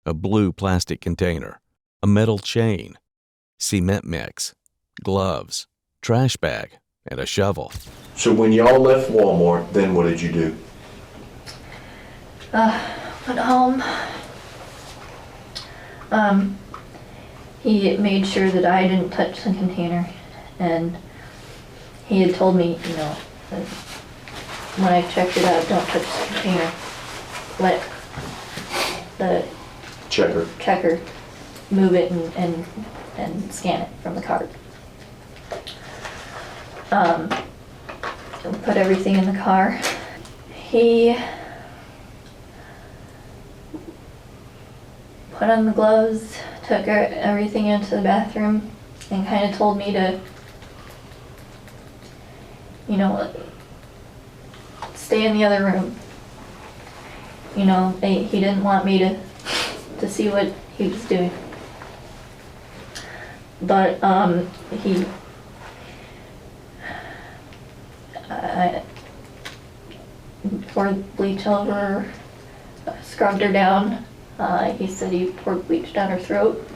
Speaker 6: A blue plastic container, a metal chain, cement mix, gloves, trash bag, and a shovel.
Speaker 4: So when y'all left Walmart, then what did you do?
Speaker 5: Went home. He made sure that I didn't touch the container, and he had told me, that when I checked it out, don't touch the container. Let the checker move it and scan it from the cart. Put everything in the car. He put on the gloves, took everything into the bathroom, and kind of told me to, stay in the other room. He didn't want me to see what he was doing. But he poured bleach over her, scrubbed her down. He said he poured bleach down her throat,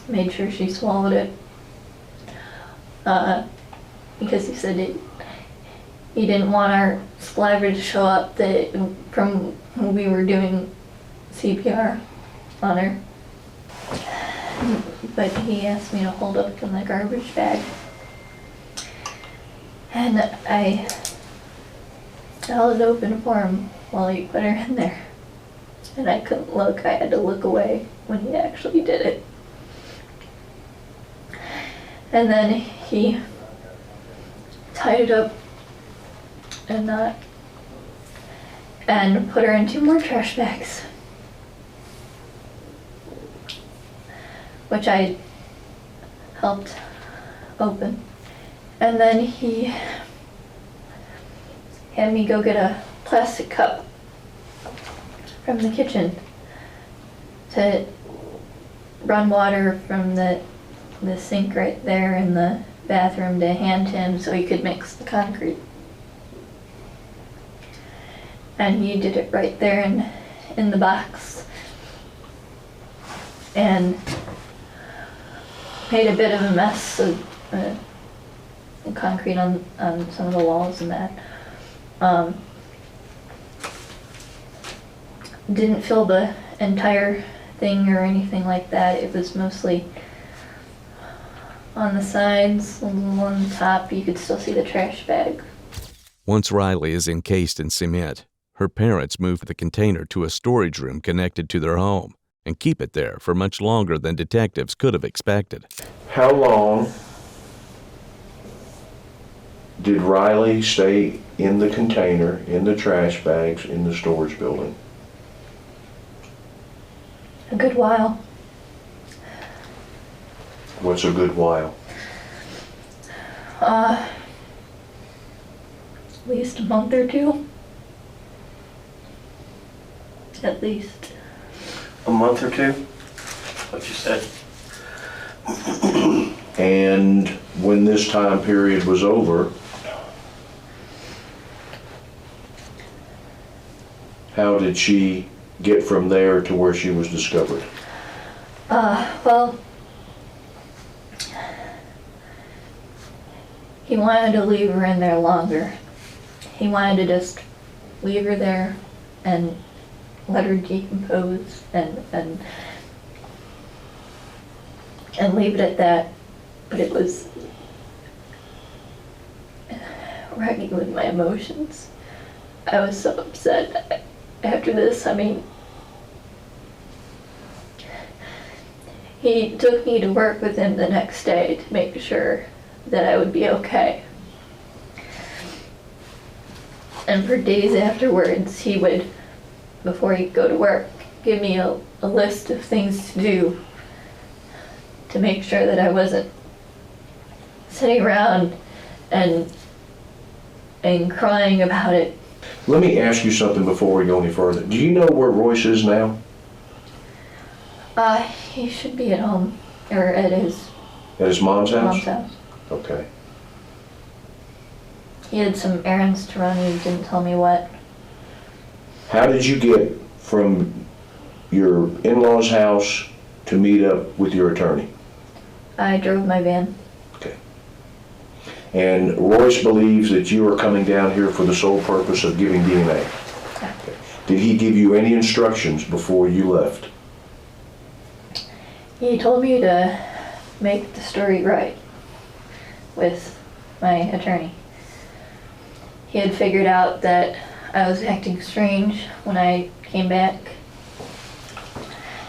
Speaker 5: made sure she swallowed it, because he said he didn't want our saliva to show up from when we were doing CPR on her. But he asked me to hold up in the garbage bag, and I held it open for him while he put her in there. And I couldn't look, I had to look away when he actually did it. And then he tied it up and put her in 2 more trash bags, which I helped open. And then he had me go get a plastic cup from the kitchen to run water from the sink right there in the bathroom to hand him so he could mix the concrete. And he did it right there in the box and made a bit of a mess of concrete on some of the walls and that. Didn't fill the entire thing or anything like that. It was mostly on the sides, on the top. You could still see the trash bag.
Speaker 6: Once Riley is encased in cement, her parents move the container to a storage room connected to their home and keep it there for much longer than detectives could have expected.
Speaker 4: How long did Riley stay in the container, in the trash bags, in the storage building?
Speaker 5: A good while.
Speaker 4: What's a good while?
Speaker 5: At least a month or 2. At least.
Speaker 3: A month or 2? What you said?
Speaker 4: And when this time period was over, how did she get from there to where she was discovered?
Speaker 5: Well, he wanted to leave her in there longer. He wanted to just leave her there and let her decompose and leave it at that. But it was wrecking with my emotions. I was so upset after this. I mean, he took me to work with him the next day to make sure that I would be okay. And for days afterwards, he would, before he'd go to work, give me a list of things to do to make sure that I wasn't sitting around and crying about it.
Speaker 4: Let me ask you something before we go any further. Do you know where Royce is now?
Speaker 5: He should be at home, or at his
Speaker 4: At his mom's house?
Speaker 5: mom's house.
Speaker 4: Okay.
Speaker 5: He had some errands to run, he didn't tell me what.
Speaker 4: How did you get from your in-laws' house to meet up with your attorney?
Speaker 5: I drove my van.
Speaker 4: Okay. And Royce believes that you are coming down here for the sole purpose of giving DNA?
Speaker 5: Yeah.
Speaker 4: Okay. Did he give you any instructions before you left?
Speaker 5: He told me to make the story right with my attorney. He had figured out that I was acting strange when I came back,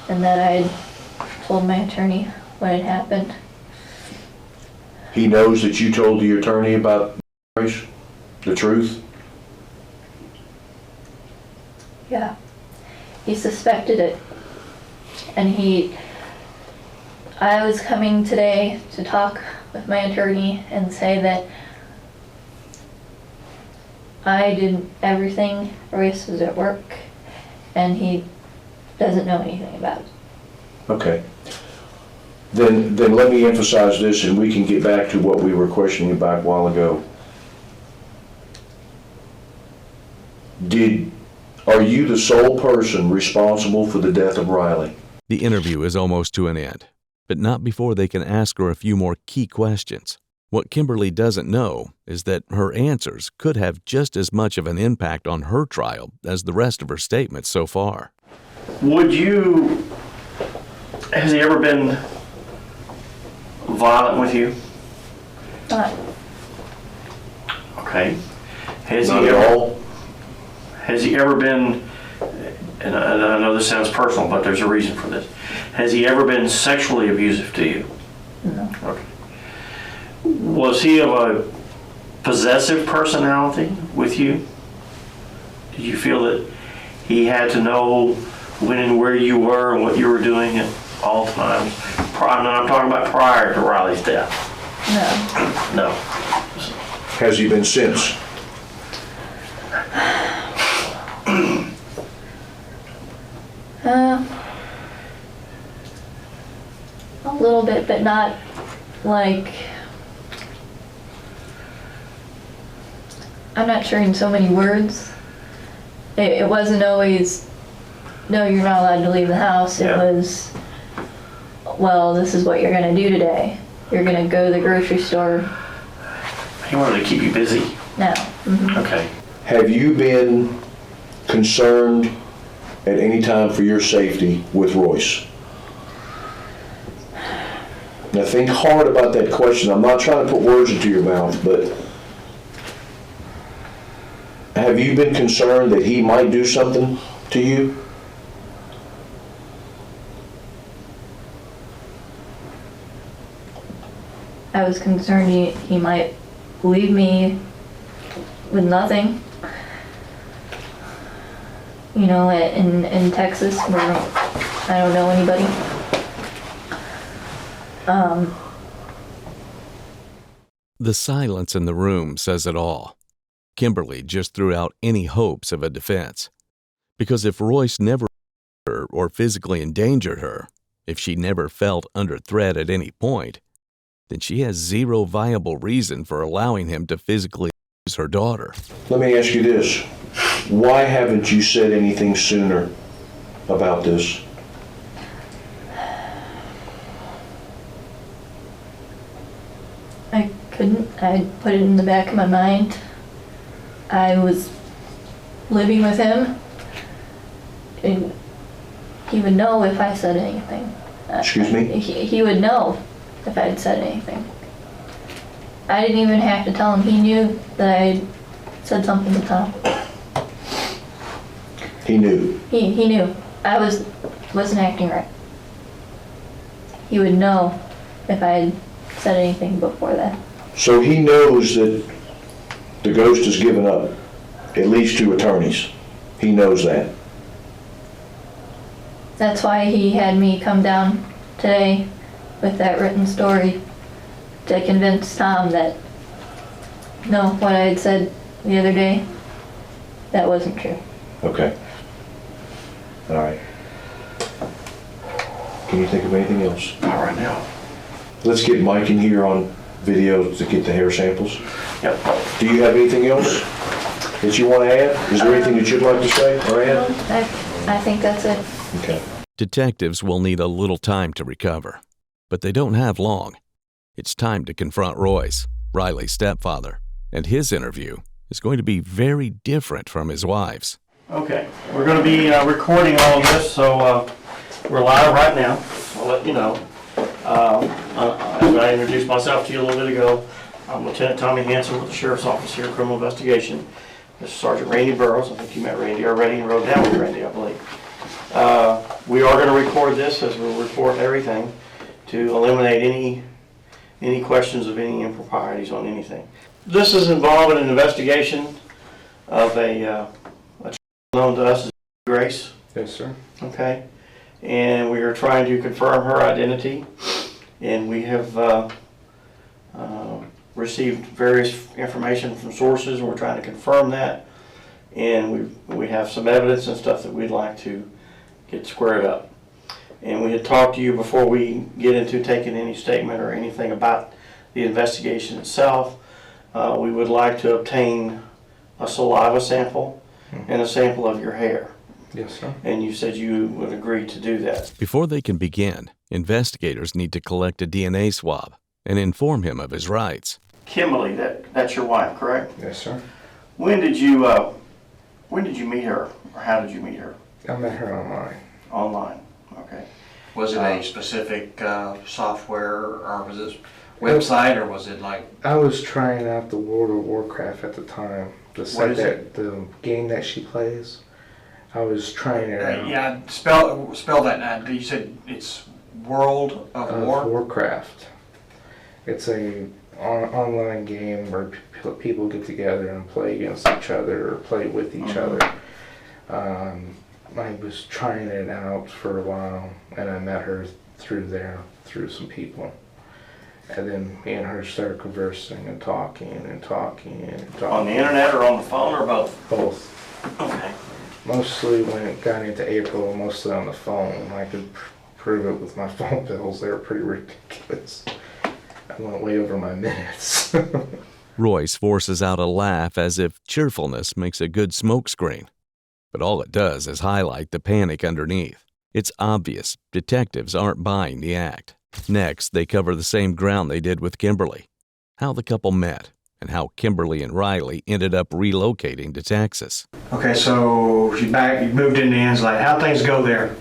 Speaker 5: and that I had told my attorney what had happened.
Speaker 4: He knows that you told the attorney about Royce, the truth?
Speaker 5: Yeah. He suspected it. And I was coming today to talk with my attorney and say that I did everything. Royce was at work and he doesn't know anything about it.
Speaker 4: Okay. Then let me emphasize this, and we can get back to what we were questioning about a while ago. Are you the sole person responsible for the death of Riley?
Speaker 6: The interview is almost to an end, but not before they can ask her a few more key questions. What Kimberly doesn't know is that her answers could have just as much of an impact on her trial as the rest of her statements so far.
Speaker 3: Has he ever been violent with you?
Speaker 5: Not,
Speaker 3: Okay.
Speaker 4: Not at all?
Speaker 3: Has he ever been, and I know this sounds personal, but there's a reason for this. Has he ever been sexually abusive to you?
Speaker 5: no,
Speaker 3: Okay. Was he of a possessive personality with you? Did you feel that he had to know when and where you were and what you were doing at all times? I'm talking about prior to Riley's death.
Speaker 5: no.
Speaker 3: No.
Speaker 4: Has he been since?
Speaker 5: A little bit, but not like, I'm not sure in so many words. It wasn't always, no, you're not allowed to leave the house. It
Speaker 3: Yeah.
Speaker 5: was, well, this is what you're gonna do today. You're gonna go to the grocery store
Speaker 3: He wanted to keep you busy.
Speaker 5: now.
Speaker 3: Okay.
Speaker 4: Have you been concerned at any time for your safety with Royce? Now think hard about that question. I'm not trying to put words into your mouth, but have you been concerned that he might do something to you?
Speaker 5: I was concerned he might leave me with nothing. You know, in Texas where I don't know anybody.
Speaker 6: The silence in the room says it all. Kimberly just threw out any hopes of a defense. Because if Royce never hurt her or physically endangered her, if she never felt under threat at any point, then she has zero viable reason for allowing him to physically abuse her daughter.
Speaker 4: Let me ask you this. Why haven't you said anything sooner about this?
Speaker 5: I couldn't. I put it in the back of my mind. I was living with him, and he would know if I said anything.
Speaker 4: Excuse me?
Speaker 5: He would know if I had said anything. I didn't even have to tell him. He knew that I said something to tell him.
Speaker 4: He knew.
Speaker 5: He knew. I wasn't acting right. He would know if I had said anything before that.
Speaker 4: So he knows that the ghost has given up, at least 2 attorneys. He knows that.
Speaker 5: That's why he had me come down today with that written story to convince Tom that, no, what I had said the other day, that wasn't true.
Speaker 4: Okay. All right. Can you think of anything else?
Speaker 3: Not right now.
Speaker 4: Let's get Mike in here on video to get the hair samples.
Speaker 3: Yep.
Speaker 4: Do you have anything else that you want to add? Is there anything that you'd like to say or add?
Speaker 5: I think that's it.
Speaker 4: Okay.
Speaker 6: Detectives will need a little time to recover, but they don't have long. It's time to confront Royce, Riley's stepfather, and his interview is going to be very different from his wife's.
Speaker 3: Okay, we're going to be recording all of this, so we're live right now. I'll let you know. As I introduced myself to you a little bit ago, I'm Lieutenant Tommy Hanson with the Sheriff's Office here, Criminal Investigation. This is Sergeant Randy Burrows. I think you met Randy already and rode down with Randy, I believe. We are going to record this, as we'll report everything, to eliminate any questions of any improprieties on anything. This is involved in an investigation of a child known to us as Grace.
Speaker 1: Yes, sir.
Speaker 3: Okay, and we are trying to confirm her identity, and we have received various information from sources, and we're trying to confirm that, and we have some evidence and stuff that we'd like to get squared up. And we had talked to you before we get into taking any statement or anything about the investigation itself. We would like to obtain a saliva sample and a sample of your hair.
Speaker 1: Yes, sir.
Speaker 3: And you said you would agree to do that.
Speaker 6: Before they can begin, investigators need to collect a DNA swab and inform him of his rights.
Speaker 3: Kimberly, that's your wife, correct?
Speaker 1: Yes, sir.
Speaker 3: When did you meet her, or how did you meet her?
Speaker 1: I met her online.
Speaker 3: Online. Okay.
Speaker 2: Was it a specific software, or was it website, or was it like?
Speaker 1: I was trying out the World of Warcraft at the time. The game that she plays. I was trying it out.
Speaker 2: Yeah, spell that now. You said it's World of War?
Speaker 1: Warcraft. It's a online game where people get together and play against each other or play with each other. I was trying it out for a while, and I met her through some people. And then me and her started conversing and talking and talking and talking.
Speaker 3: On the internet or on the phone or both?
Speaker 1: Both.
Speaker 3: Okay.
Speaker 1: Mostly when it got into April, mostly on the phone. I could prove it with my phone bills. They were pretty ridiculous. I went way over my minutes.
Speaker 6: Royce forces out a laugh as if cheerfulness makes a good smokescreen. But all it does is highlight the panic underneath. It's obvious detectives aren't buying the act. Next, they cover the same ground they did with Kimberly. How the couple met, and how Kimberly and Riley ended up relocating to Texas.
Speaker 2: Okay, so you moved into Ansley. How'd things go there?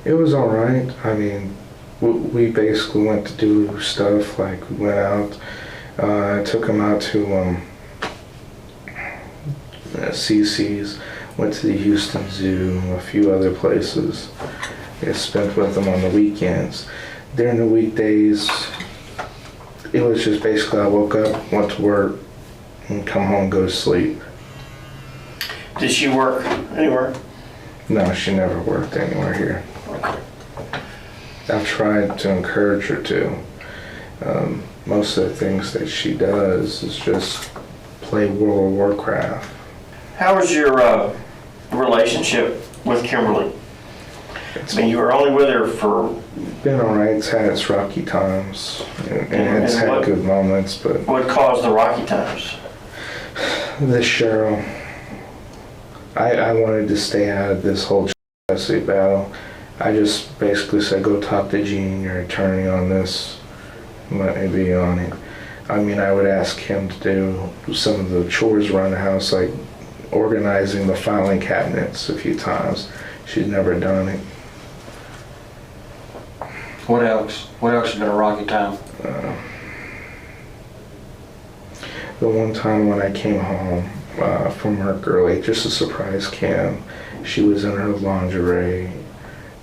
Speaker 1: It was all right. I mean, we basically went to do stuff, like we went out. I took him out to CC's, went to the Houston Zoo, a few other places. I spent with them on the weekends. During the weekdays, it was just basically I woke up, went to work, and come home, go to sleep.
Speaker 3: Did she work anywhere?
Speaker 1: No, she never worked anywhere here.
Speaker 3: Okay.
Speaker 1: I've tried to encourage her to. Most of the things that she does is just play World of Warcraft.
Speaker 3: How was your relationship with Kimberly? I mean, you were only with her for...
Speaker 1: Been all right. It's had its rocky times, and it's had good moments, but...
Speaker 3: What caused the rocky times?
Speaker 1: This Cheryl, I wanted to stay out of this whole custody battle. I just basically said, go talk to Gene, your attorney, on this. Let me be on it. I mean, I would ask him to do some of the chores around the house, like organizing the filing cabinets a few times. She's never done it.
Speaker 2: What else? What else has been a rocky time?
Speaker 1: The one time when I came home from work early, just to surprise Kim, she was in her lingerie,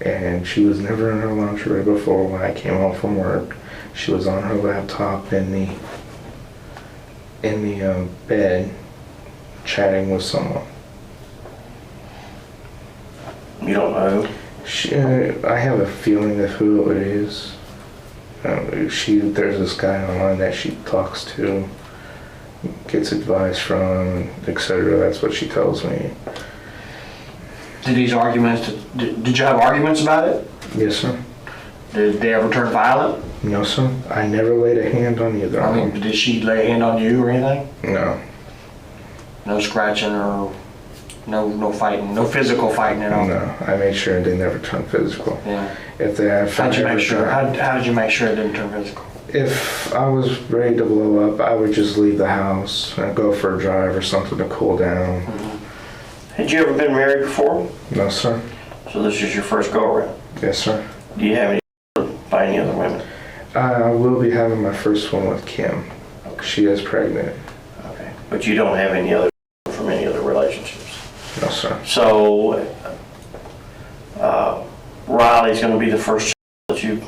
Speaker 1: and she was never in her lingerie before. When I came home from work, she was on her laptop in the bed, chatting with someone.
Speaker 3: You don't know.
Speaker 1: I have a feeling of who it is. There's this guy online that she talks to, gets advice from, etc. That's what she tells me.
Speaker 2: Did these arguments, did you have arguments about it?
Speaker 1: Yes, sir.
Speaker 2: Did they ever turn violent?
Speaker 1: No, sir. I never laid a hand on either
Speaker 2: I
Speaker 1: of
Speaker 2: mean,
Speaker 1: them.
Speaker 2: did she lay a hand on you or anything?
Speaker 1: No.
Speaker 2: No scratching or no fighting, no physical fighting at all?
Speaker 1: No. I made sure they never turned physical.
Speaker 2: Yeah.
Speaker 1: If they have,
Speaker 2: How'd you make sure? How did you make sure it didn't turn physical?
Speaker 1: if I was ready to blow up, I would just leave the house and go for a drive or something to cool down.
Speaker 3: Had you ever been married before?
Speaker 1: No, sir.
Speaker 3: So this is your first go-around.
Speaker 1: Yes, sir.
Speaker 3: Do you have any by any other women?
Speaker 1: I will be having my first one with Kim. She is pregnant.
Speaker 3: Okay. But you don't have any other from any other relationships?
Speaker 1: No, sir.
Speaker 3: So Riley's going to be the first child that you've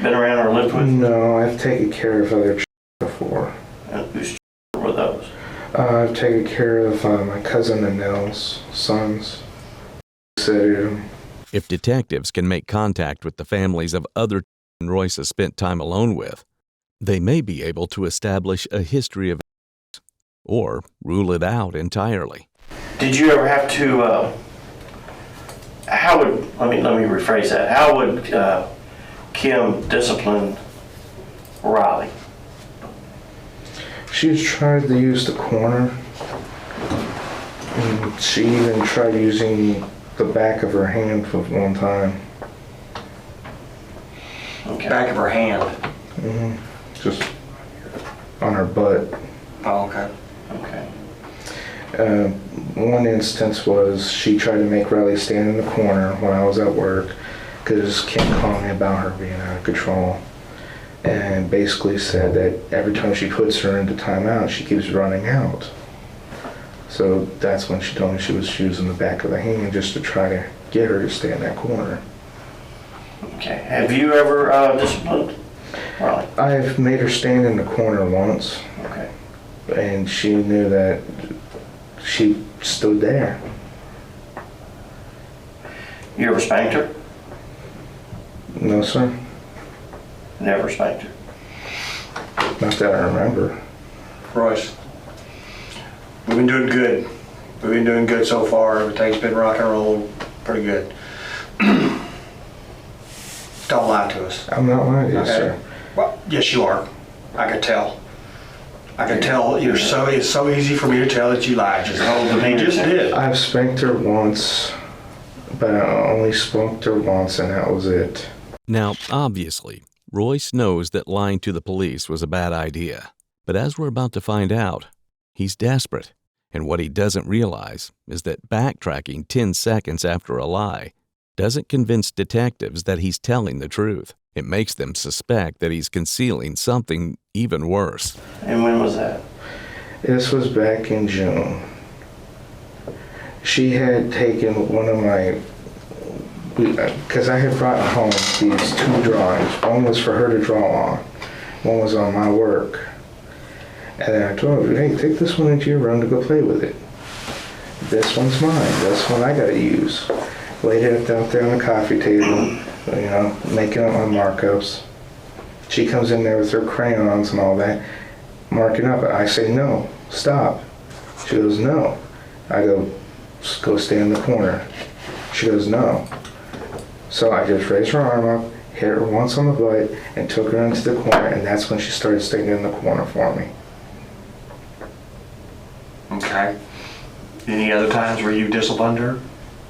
Speaker 3: been around or lived with?
Speaker 1: No, I've taken care of other before.
Speaker 3: And whose children were those?
Speaker 1: I've taken care of my cousin Annelle's sons.
Speaker 6: If detectives can make contact with the families of other children Royce has spent time alone with, they may be able to establish a history of or rule it out entirely.
Speaker 3: Did you ever have to, let me rephrase that. How would Kim discipline Riley?
Speaker 1: She's tried to use the corner. And she even tried using the back of her hand for one time.
Speaker 2: Okay. Back of her hand.
Speaker 1: Just on her butt.
Speaker 2: Oh, okay.
Speaker 3: Okay.
Speaker 1: One instance was she tried to make Riley stand in the corner when I was at work because Kim called me about her being out of control and basically said that every time she puts her into timeout, she keeps running out. So that's when she told me she was using the back of the hand just to try to get her to stay in that corner.
Speaker 3: Okay. Have you ever disciplined Riley?
Speaker 1: I've made her stand in the corner once.
Speaker 3: Okay.
Speaker 1: And she knew that she stood there.
Speaker 3: You ever spanked her?
Speaker 1: No, sir.
Speaker 3: Never spanked her.
Speaker 1: Not that I remember.
Speaker 2: Royce, we've been doing good. We've been doing good so far. Everything's been rock and roll pretty good. Don't lie to us.
Speaker 1: I'm not lying to you,
Speaker 2: Okay.
Speaker 1: sir.
Speaker 2: Well, yes, you are. I can tell. I can tell. It's so easy for me to tell that you lied. Just hold the me. Just did.
Speaker 1: I've spanked her once, but I only spanked her once and that was it.
Speaker 6: Now, obviously, Royce knows that lying to the police was a bad idea. But as we're about to find out, he's desperate. And what he doesn't realize is that backtracking 10 seconds after a lie doesn't convince detectives that he's telling the truth. It makes them suspect that he's concealing something even worse.
Speaker 3: And when was that?
Speaker 1: This was back in June. She had taken one of my, because I had brought home these two drawings. One was for her to draw on. One was on my work. And then I told her, hey, take this one into your room to go play with it. This one's mine. This one I gotta use. Laid it out there on the coffee table, making up my markups. She comes in there with her crayons and all that, marking up. I say, no, stop. She goes, no. I go stay in the corner. She goes, no. So I just raised her arm up, hit her once on the butt, and took her into the corner, and that's when she started staying in the corner for me.
Speaker 2: Okay. Any other times where you disciplined her?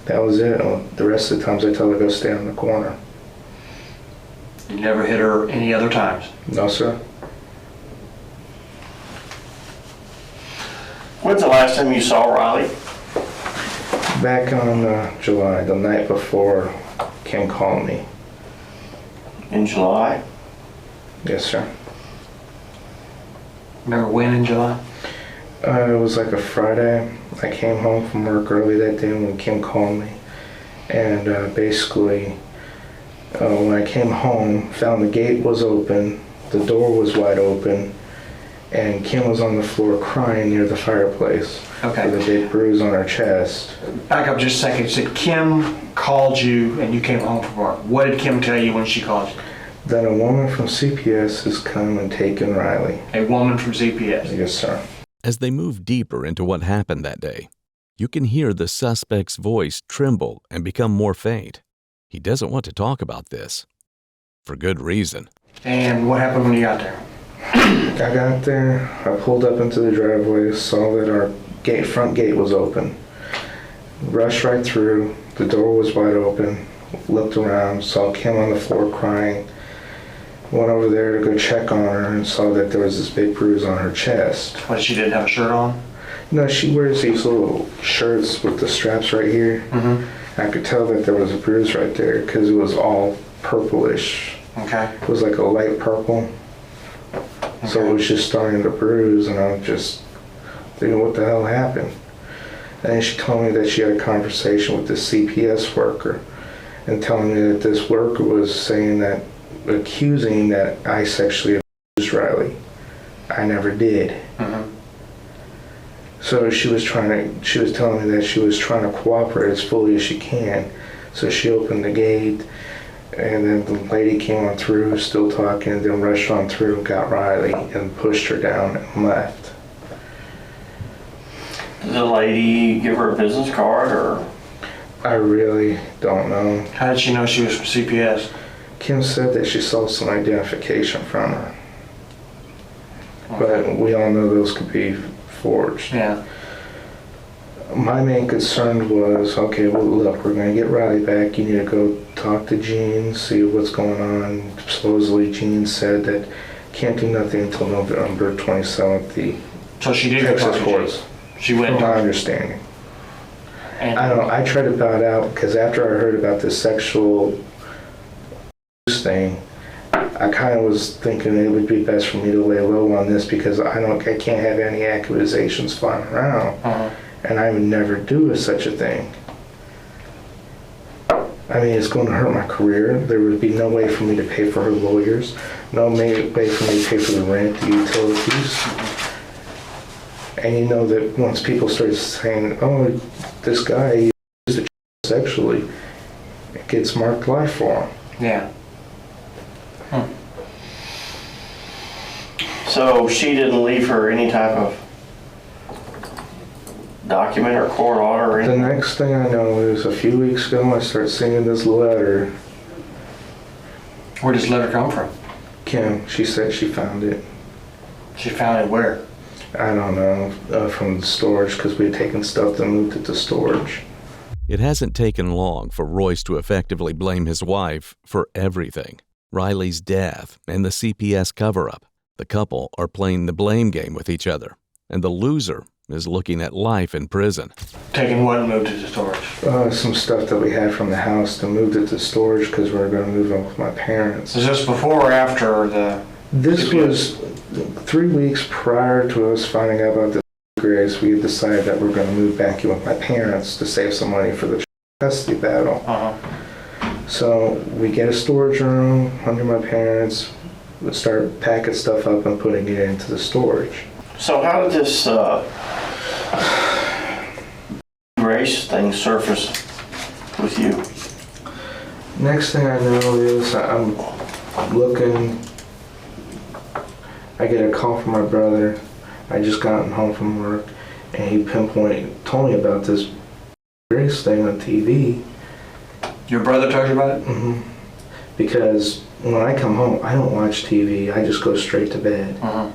Speaker 1: That was it. The rest of the times I tell her to go stay in the corner.
Speaker 2: You never hit her any other times?
Speaker 1: No, sir.
Speaker 3: When's the last time you saw Riley?
Speaker 1: Back on July, the night before Kim called me.
Speaker 3: In July?
Speaker 1: Yes, sir.
Speaker 2: Remember when in July?
Speaker 1: It was like a Friday. I came home from work early that day when Kim called me. And basically, when I came home, found the gate was open, the door was wide open, and Kim was on the floor crying near the fireplace.
Speaker 2: Okay.
Speaker 1: With a big bruise on her chest.
Speaker 2: Back up just a second. You said Kim called you and you came home from work. What did Kim tell you when she called you?
Speaker 1: Then a woman from CPS has come and taken Riley.
Speaker 2: A woman from CPS.
Speaker 1: Yes, sir.
Speaker 6: As they move deeper into what happened that day, you can hear the suspect's voice tremble and become more faint. He doesn't want to talk about this. For good reason.
Speaker 2: And what happened when you got there?
Speaker 1: I got there, I pulled up into the driveway, saw that our front gate was open. Rushed right through, the door was wide open, looked around, saw Kim on the floor crying. Went over there to go check on her and saw that there was this big bruise on her chest.
Speaker 2: What, she didn't have a shirt on?
Speaker 1: No, she wears these little shirts with the straps right here.
Speaker 2: Mm-hmm.
Speaker 1: I could tell that there was a bruise right there because it was all purplish.
Speaker 2: Okay.
Speaker 1: It was like a light purple. So it was just starting to bruise, and I was just thinking, what the hell happened? And she told me that she had a conversation with the CPS worker and telling me that this worker was saying that, accusing that I sexually abused Riley. I never did.
Speaker 2: Mm-hmm.
Speaker 1: So she was telling me that she was trying to cooperate as fully as she can. So she opened the gate, and then the lady came on through, still talking, then rushed on through and got Riley and pushed her down and left.
Speaker 3: Did the lady give her a business card, or?
Speaker 1: I really don't know.
Speaker 2: How did she know she was from CPS?
Speaker 1: Kim said that she saw some identification from her. But we all know those could be forged.
Speaker 2: Yeah.
Speaker 1: My main concern was, okay, well, look, we're going to get Riley back. You need to go talk to Gene, see what's going on. Supposedly, Gene said that can't do nothing until November 27th.
Speaker 2: So she did go talk
Speaker 1: Texas
Speaker 2: to
Speaker 1: courts.
Speaker 2: Gene. She went.
Speaker 1: From my understanding.
Speaker 2: And
Speaker 1: I don't know. I tried to bow it out because after I heard about the sexual abuse thing, I kind of was thinking it would be best for me to lay low on this because I can't have any accusations flying around.
Speaker 2: Uh-huh.
Speaker 1: And I would never do such a thing. I mean, it's going to hurt my career. There would be no way for me to pay for her lawyers, no way for me to pay for the rent, the utilities. And you know that once people start saying, oh, this guy used it sexually, it gets marked life for him.
Speaker 2: Yeah.
Speaker 3: So she didn't leave her any type of document or court order or
Speaker 1: The
Speaker 3: anything?
Speaker 1: next thing I know is a few weeks ago, I start seeing this letter.
Speaker 2: Where does this letter come from?
Speaker 1: Kim, she said she found it.
Speaker 2: She found it where?
Speaker 1: I don't know, from the storage, because we had taken stuff and moved it to storage.
Speaker 6: It hasn't taken long for Royce to effectively blame his wife for everything. Riley's death and the CPS cover-up. The couple are playing the blame game with each other, and the loser is looking at life in prison.
Speaker 2: Taking what and moved it to storage?
Speaker 1: Some stuff that we had from the house and moved it to storage because we were going to move in with my parents.
Speaker 2: Is this before or after the...
Speaker 1: This
Speaker 2: CPS?
Speaker 1: was 3 weeks prior to us finding out about the grace. We had decided that we're going to move back in with my parents to save some money for the custody battle.
Speaker 2: Uh-huh.
Speaker 1: So we get a storage room under my parents. We start packing stuff up and putting it into the storage.
Speaker 3: So how did this race thing surface with you?
Speaker 1: Next thing I know is I'm looking, I get a call from my brother. I just gotten home from work and he told me about this race thing on TV.
Speaker 2: Your brother told you about it?
Speaker 1: Mm-hmm. Because when I come home, I don't watch TV. I just go straight to bed.
Speaker 2: Uh-huh.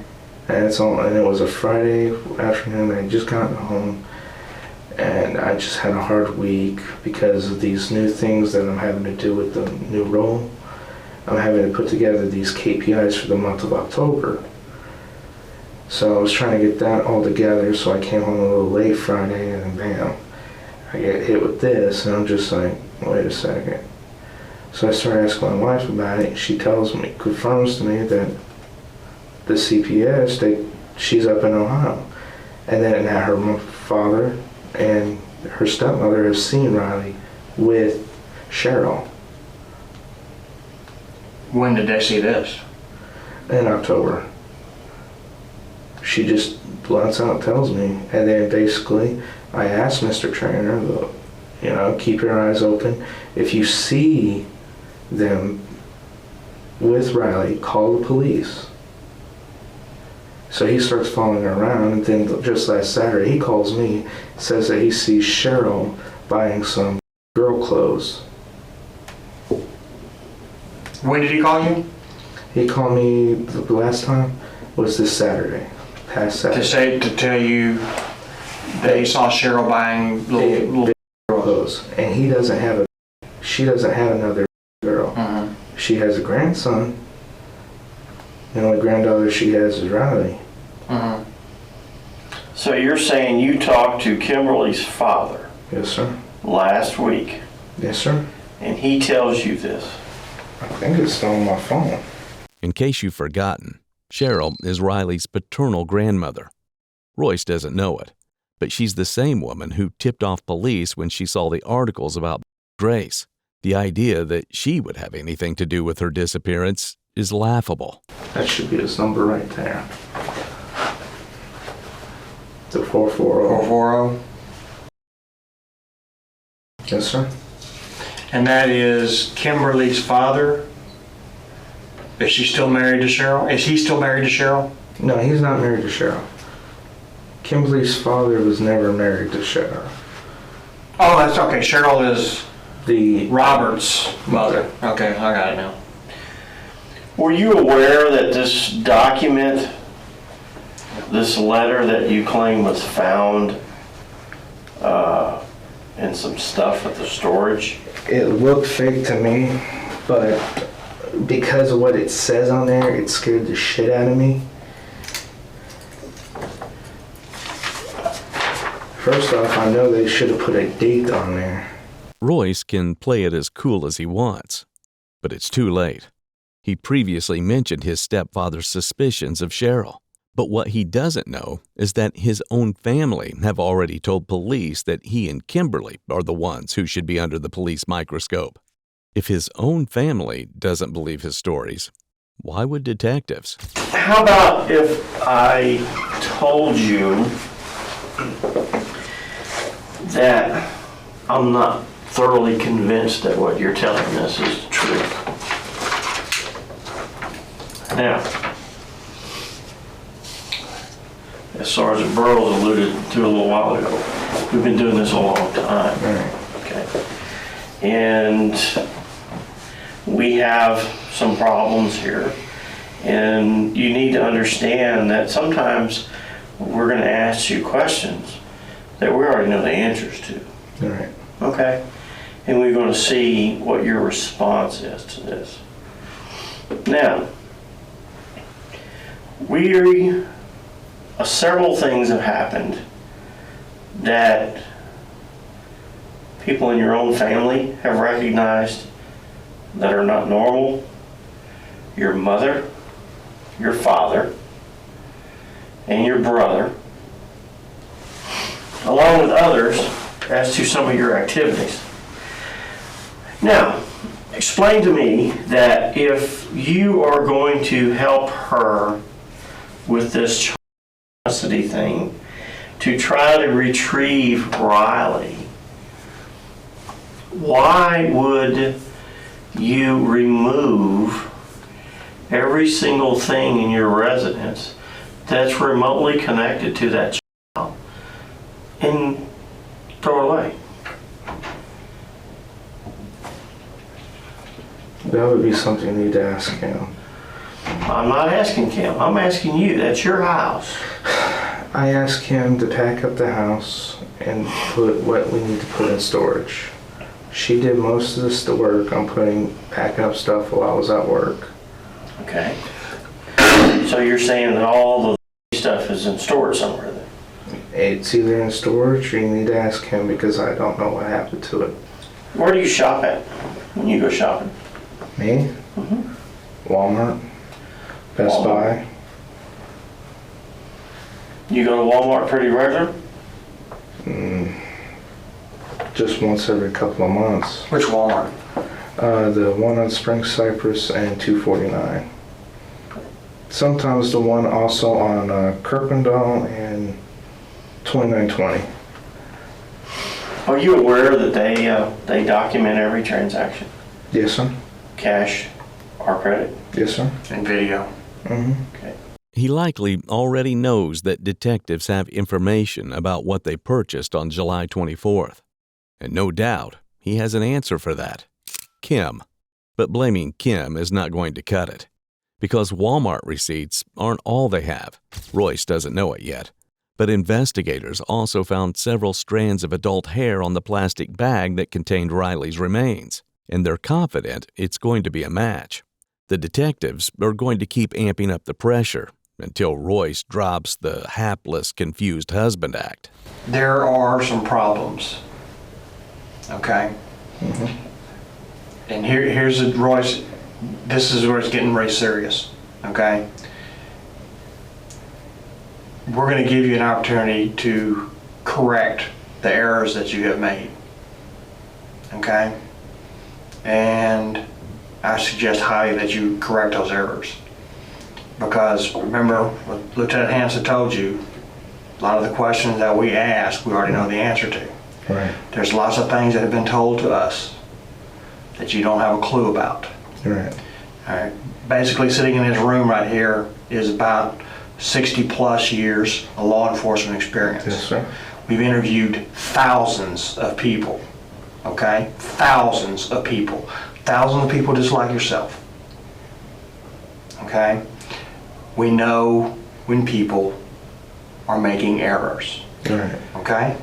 Speaker 1: And it was a Friday afternoon. I had just gotten home, and I just had a hard week because of these new things that I'm having to do with the new role. I'm having to put together these KPIs for the month of October. So I was trying to get that all together. So I came home a little late Friday, and bam, I get hit with this, and I'm just like, wait a second. So I started asking my wife about it. She confirms to me that the CPS, she's up in Ohio. And then now her father and her stepmother have seen Riley with Cheryl
Speaker 2: When did they see this?
Speaker 1: in October. She just blunts out and tells me. And then basically, I asked Mr. Trainer, you know, keep your eyes open. If you see them with Riley, call the police. So he starts following her around, and then just last Saturday, he calls me, says that he sees Cheryl buying some girl clothes.
Speaker 2: When did he call you?
Speaker 1: He called me the last time was this Saturday, past Saturday.
Speaker 2: To tell you that he saw Cheryl buying little
Speaker 1: Girl clothes, and she doesn't have another girl.
Speaker 2: Uh-huh.
Speaker 1: She has a grandson. The only granddaughter she has is Riley.
Speaker 2: Uh-huh.
Speaker 3: So you're saying you talked to Kimberly's father
Speaker 1: Yes, sir.
Speaker 3: last week,
Speaker 1: Yes, sir.
Speaker 3: and he tells you this.
Speaker 1: I think it's still on my phone.
Speaker 6: In case you've forgotten, Cheryl is Riley's paternal grandmother. Royce doesn't know it, but she's the same woman who tipped off police when she saw the articles about Grace. The idea that she would have anything to do with her disappearance is laughable.
Speaker 1: That should be his number right there. The 440.
Speaker 2: 440.
Speaker 1: Yes, sir.
Speaker 2: And that is Kimberly's father. Is she still married to Cheryl? Is he still married to Cheryl?
Speaker 1: No, he's not married to Cheryl. Kimberly's father was never married to Cheryl.
Speaker 2: Oh, that's okay. Cheryl is
Speaker 1: The
Speaker 2: Robert's mother. Okay, I got it now.
Speaker 3: Were you aware that this document, this letter that you claim was found in some stuff at the storage?
Speaker 1: It looked fake to me, but because of what it says on there, it scared the shit out of me. First off, I know they should have put a date on there.
Speaker 6: Royce can play it as cool as he wants, but it's too late. He previously mentioned his stepfather's suspicions of Cheryl, but what he doesn't know is that his own family have already told police that he and Kimberly are the ones who should be under the police microscope. If his own family doesn't believe his stories, why would detectives?
Speaker 3: How about if I told you that I'm not thoroughly convinced that what you're telling us is the truth? Now, as Sergeant Burroughs alluded to a little while ago, we've been doing this a long time.
Speaker 1: Right.
Speaker 3: Okay. And we have some problems here. And you need to understand that sometimes we're going to ask you questions that we already know the answers to.
Speaker 1: All right.
Speaker 3: Okay? And we're going to see what your response is to this. Now, several things have happened that people in your own family have recognized that are not normal. Your mother, your father, and your brother, along with others, as to some of your activities. Now, explain to me that if you are going to help her with this custody thing to try to retrieve Riley, why would you remove every single thing in your residence that's remotely connected to that child and throw it away?
Speaker 1: That would be something you need to ask him.
Speaker 3: I'm not asking Kim, I'm asking you. That's your house.
Speaker 1: I asked him to pack up the house and put what we need to put in storage. She did most of the work on packing up stuff while I was at work.
Speaker 3: Okay. So you're saying that all the stuff is in storage somewhere then?
Speaker 1: It's either in storage or you need to ask him because I don't know what happened to it.
Speaker 3: Where do you shop at when you go shopping?
Speaker 1: Me? Walmart, Best Buy.
Speaker 3: You go to Walmart pretty regular?
Speaker 1: Just once every couple of months.
Speaker 2: Which Walmart?
Speaker 1: The one on Spring Cypress and 249. Sometimes the one also on Kirkendall and 2920.
Speaker 3: Are you aware that they document every transaction?
Speaker 1: Yes, sir.
Speaker 3: Cash or credit?
Speaker 1: Yes, sir.
Speaker 2: And video.
Speaker 1: Mm-hmm.
Speaker 3: Okay.
Speaker 6: He likely already knows that detectives have information about what they purchased on July 24th. And no doubt, he has an answer for that. Kim. But blaming Kim is not going to cut it. Because Walmart receipts aren't all they have. Royce doesn't know it yet. But investigators also found several strands of adult hair on the plastic bag that contained Riley's remains. And they're confident it's going to be a match. The detectives are going to keep amping up the pressure until Royce drops the hapless, confused husband act.
Speaker 2: There are some problems, okay? And here's the, Royce, this is where it's getting really serious, okay? We're gonna give you an opportunity to correct the errors that you have made, okay? And I suggest highly that you correct those errors. Because remember, what Lieutenant Hansen told you, a lot of the questions that we ask, we already know the answer to.
Speaker 1: Right.
Speaker 2: There's lots of things that have been told to us that you don't have a clue about.
Speaker 1: Right.
Speaker 2: All right. Basically, sitting in this room right here is about 60 plus years of law enforcement experience.
Speaker 1: Yes, sir.
Speaker 2: We've interviewed thousands of people, okay? Thousands of people. Thousands of people just like yourself, okay? We know when people are making errors,
Speaker 1: Right.
Speaker 2: okay?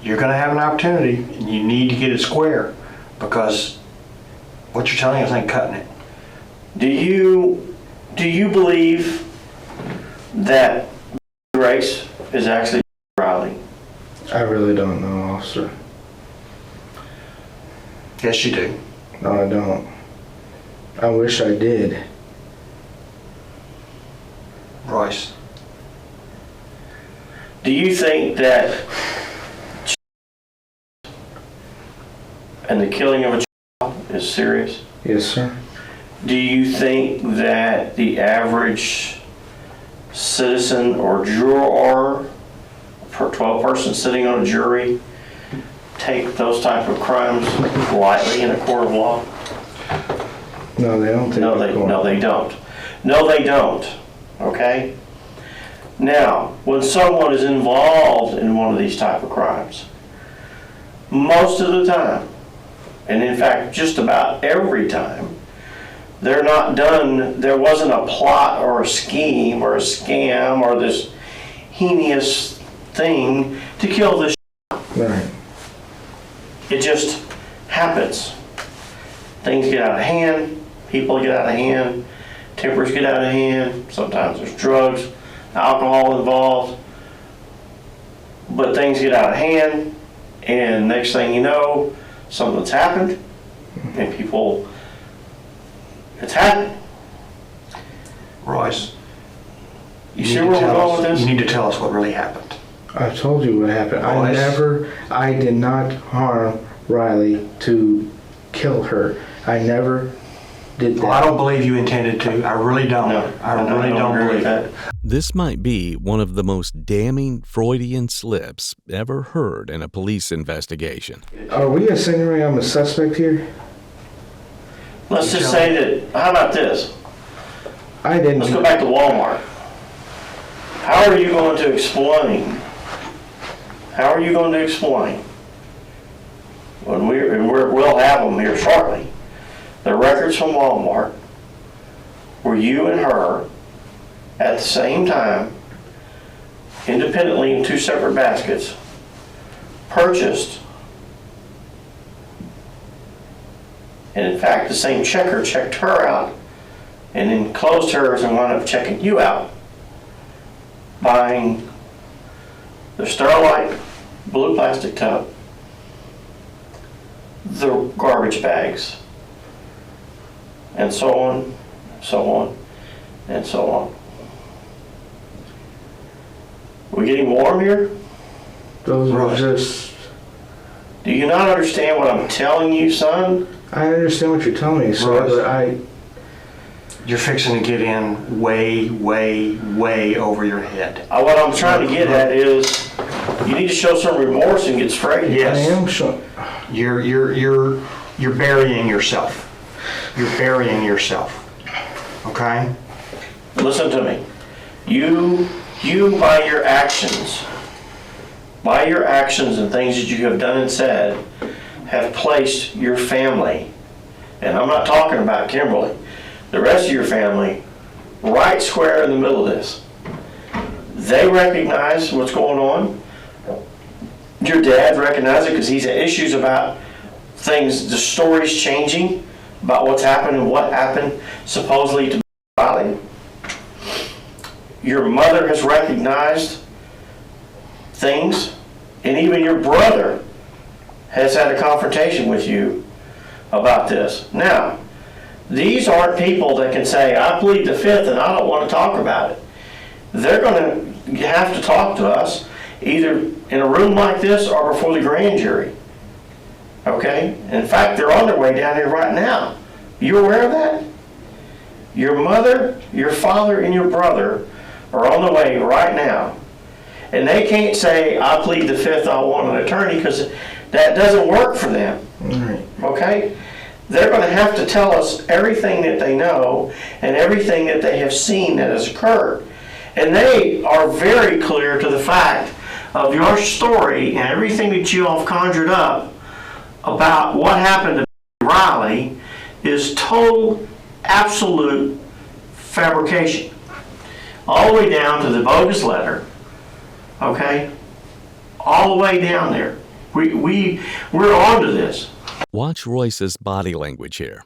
Speaker 2: You're gonna have an opportunity and you need to get it square because what you're telling us ain't cutting it.
Speaker 3: Do you believe that Grace is actually Riley?
Speaker 1: I really don't know, officer.
Speaker 2: Yes, you do.
Speaker 1: No, I don't. I wish I did.
Speaker 2: Royce.
Speaker 3: Do you think that and the killing of a child is serious?
Speaker 1: Yes, sir.
Speaker 3: Do you think that the average citizen or juror, for 12 persons sitting on a jury, take those type of crimes lightly in a court of law?
Speaker 1: No, they don't take
Speaker 3: No,
Speaker 1: the court.
Speaker 3: they don't. No, they don't. Okay? Now, when someone is involved in one of these type of crimes, most of the time, and in fact just about every time, they're not done, there wasn't a plot or a scheme or a scam or this heinous thing to kill this.
Speaker 1: Right.
Speaker 3: It just happens. Things get out of hand, people get out of hand, tempers get out of hand, sometimes there's drugs, alcohol involved, but things get out of hand, and next thing you know, something's happened, and people, it's happened.
Speaker 2: Royce.
Speaker 3: You see where we're going with this?
Speaker 2: You need to tell us what really happened.
Speaker 1: I told you what happened. I did not harm Riley to kill her. I never did that.
Speaker 2: Well, I don't believe you intended to. I really don't.
Speaker 3: No,
Speaker 2: I really don't
Speaker 3: agree
Speaker 2: believe
Speaker 3: with that.
Speaker 2: it.
Speaker 6: This might be one of the most damning Freudian slips ever heard in a police investigation.
Speaker 1: Are we insinuating I'm a suspect here?
Speaker 3: Let's just say that, how about this?
Speaker 1: I didn't.
Speaker 3: Let's go back to Walmart. How are you going to explain? How are you going to explain when we'll have them here shortly? The records from Walmart where you and her at the same time, independently in two separate baskets, purchased, and in fact the same checker checked her out and then closed hers and wound up checking you out, buying the Starlight blue plastic tub, the garbage bags, and so on, so on, and so on. We getting warm here?
Speaker 1: Those were
Speaker 2: Right.
Speaker 1: just.
Speaker 3: Do you not understand what I'm telling you, son?
Speaker 1: I understand what you're telling me, sir,
Speaker 2: Right.
Speaker 1: but
Speaker 2: you're fixing to get in way, way, way over your head.
Speaker 3: What I'm trying to get at is, you need to show some remorse and get straight.
Speaker 1: I
Speaker 2: Yes.
Speaker 1: am sure.
Speaker 2: You're burying yourself. You're burying yourself. Okay?
Speaker 3: Listen to me. You by your actions and things that you have done and said, have placed your family, and I'm not talking about Kimberly, the rest of your family, right square in the middle of this. They recognize what's going on. Your dad recognizes it because he's had issues about things, the stories changing about what's happened and what happened supposedly to Riley. Your mother has recognized things, and even your brother has had a confrontation with you about this. Now, these aren't people that can say, I plead the fifth and I don't want to talk about it. They're going to have to talk to us either in a room like this or before the grand jury. Okay? In fact, they're on their way down here right now. You aware of that? Your mother, your father, and your brother are on the way right now. And they can't say, I plead the fifth, I want an attorney, because that doesn't work for them.
Speaker 1: Right.
Speaker 3: Okay? They're going to have to tell us everything that they know and everything that they have seen that has occurred. And they are very clear to the fact of your story and everything that you all have conjured up about what happened to Riley is total, absolute fabrication. All the way down to the bogus letter, okay? All the way down there. We're on to this.
Speaker 6: Watch Royce's body language here.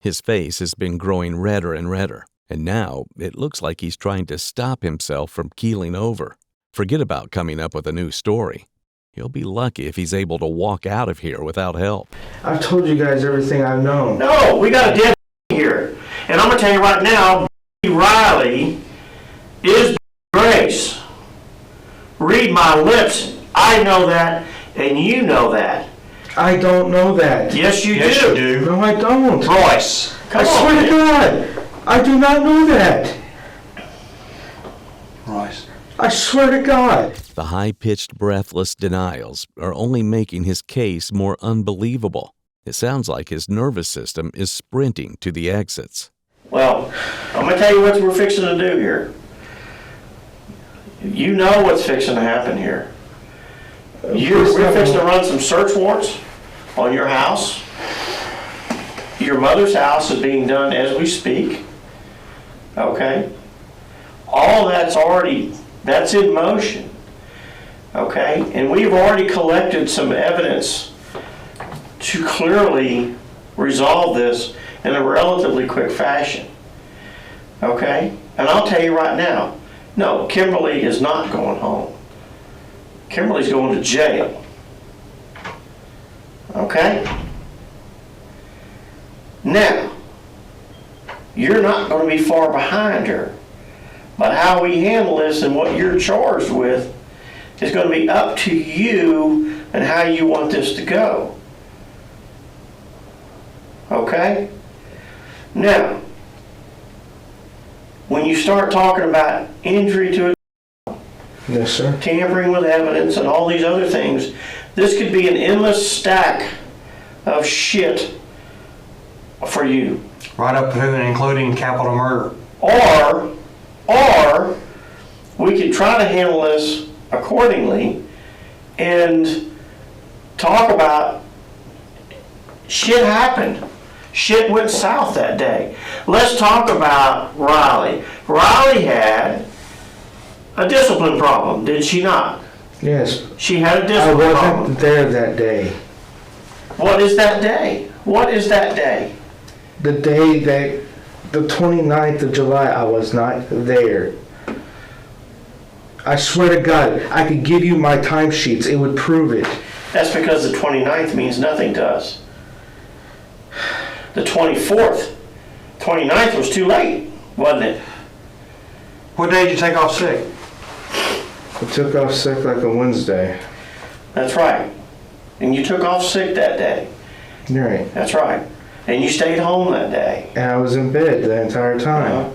Speaker 6: His face has been growing redder and redder, and now it looks like he's trying to stop himself from keeling over. Forget about coming up with a new story. He'll be lucky if he's able to walk out of here without help.
Speaker 1: I've told you guys everything I've known.
Speaker 3: No, we got a dead here. And I'm going to tell you right now, Riley is Grace. Read my lips. I know that, and you know that.
Speaker 1: I don't know that.
Speaker 3: Yes, you
Speaker 2: Yes,
Speaker 3: do.
Speaker 2: you do.
Speaker 1: No, I don't.
Speaker 2: Royce.
Speaker 3: Come
Speaker 1: I
Speaker 3: on,
Speaker 1: swear to
Speaker 3: man.
Speaker 1: God, I do not know that.
Speaker 2: Royce.
Speaker 1: I swear to God.
Speaker 6: The high-pitched, breathless denials are only making his case more unbelievable. It sounds like his nervous system is sprinting to the exits.
Speaker 3: Well, I'm going to tell you what we're fixing to do here. You know what's fixing to happen here. We're fixing to run some search warrants on your house. Your mother's house is being done as we speak. Okay? All that's in motion. Okay? And we've already collected some evidence to clearly resolve this in a relatively quick fashion. Okay? And I'll tell you right now, no, Kimberly is not going home. Kimberly's going to jail. Okay? Now, you're not going to be far behind her. But how we handle this and what you're charged with is going to be up to you and how you want this to go. Okay? Now, when you start talking about injury to
Speaker 1: Yes, sir.
Speaker 3: tampering with evidence and all these other things, this could be an endless stack of shit for you.
Speaker 2: Right up to and including capital murder.
Speaker 3: Or we could try to handle this accordingly and talk about shit happened. Shit went south that day. Let's talk about Riley. Riley had a discipline problem, did she not?
Speaker 1: Yes.
Speaker 3: She had a
Speaker 1: I
Speaker 3: discipline problem.
Speaker 1: wasn't there that day.
Speaker 3: What is that day? What is that day?
Speaker 1: The day that, the 29th of July, I was not there. I swear to God, I could give you my timesheets. It would prove it.
Speaker 3: That's because the 29th means nothing to us. The 24th, 29th was too late, wasn't it?
Speaker 2: What day did you take off sick?
Speaker 1: I took off sick like a Wednesday.
Speaker 3: That's right. And you took off sick that day.
Speaker 1: Right.
Speaker 3: That's right. And you stayed home that day.
Speaker 1: And I was in bed the entire time.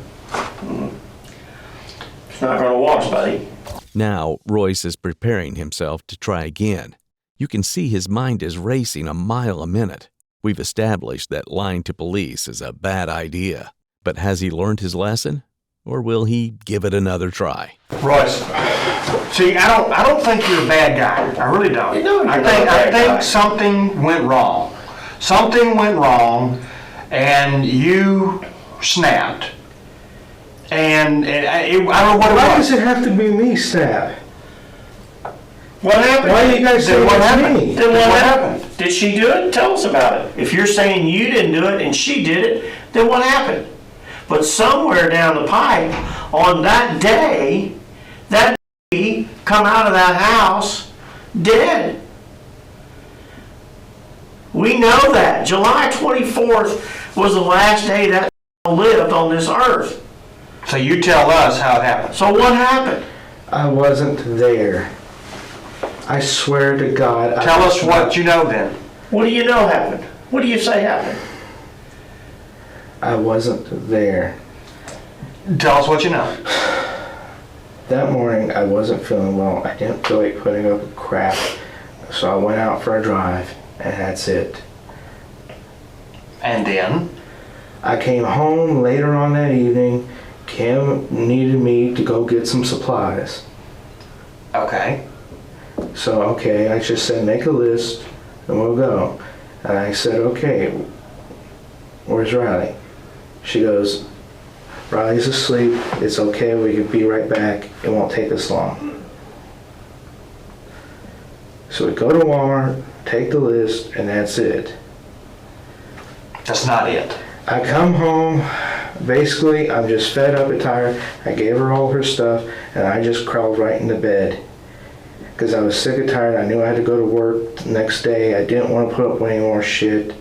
Speaker 3: It's not gonna wash, buddy.
Speaker 6: Now, Royce is preparing himself to try again. You can see his mind is racing a mile a minute. We've established that lying to police is a bad idea. But has he learned his lesson? Or will he give it another try?
Speaker 2: Royce, see, I don't think you're a bad guy. I really don't.
Speaker 3: No, you're not a
Speaker 2: I
Speaker 3: bad
Speaker 2: think
Speaker 3: guy.
Speaker 2: something went wrong. Something went wrong, and you snapped. And I don't know what it
Speaker 1: Why
Speaker 2: was.
Speaker 1: does it have to be me, Snap?
Speaker 3: What happened?
Speaker 1: Why do you guys say
Speaker 2: Then what
Speaker 1: it's
Speaker 2: happened?
Speaker 1: me?
Speaker 3: Then
Speaker 2: What
Speaker 3: what
Speaker 2: happened?
Speaker 3: happened? Did she do it? Tell us about it. If you're saying you didn't do it and she did it, then what happened? But somewhere down the pipe, on that day, that baby come out of that house dead. We know that. July 24th was the last day that lived on this earth.
Speaker 2: So you tell us how it happened.
Speaker 3: So what happened?
Speaker 1: I wasn't there. I swear to God.
Speaker 2: Tell us what you know then.
Speaker 3: What do you know happened? What do you say happened?
Speaker 1: I wasn't there.
Speaker 2: Tell us what you know.
Speaker 1: That morning, I wasn't feeling well. I didn't feel like putting up with crap. So I went out for a drive, and that's it.
Speaker 2: And then?
Speaker 1: I came home later on that evening. Kim needed me to go get some supplies.
Speaker 2: Okay.
Speaker 1: So, okay, I just said, make a list, and we'll go. And I said, okay, where's Riley? She goes, Riley's asleep. It's okay. We can be right back. It won't take us long. So we go to Walmart, take the list, and that's it.
Speaker 2: That's not it.
Speaker 1: I come home. Basically, I'm just fed up and tired. I gave her all her stuff, and I just crawled right into bed. Because I was sick and tired. I knew I had to go to work the next day. I didn't want to put up with any more shit.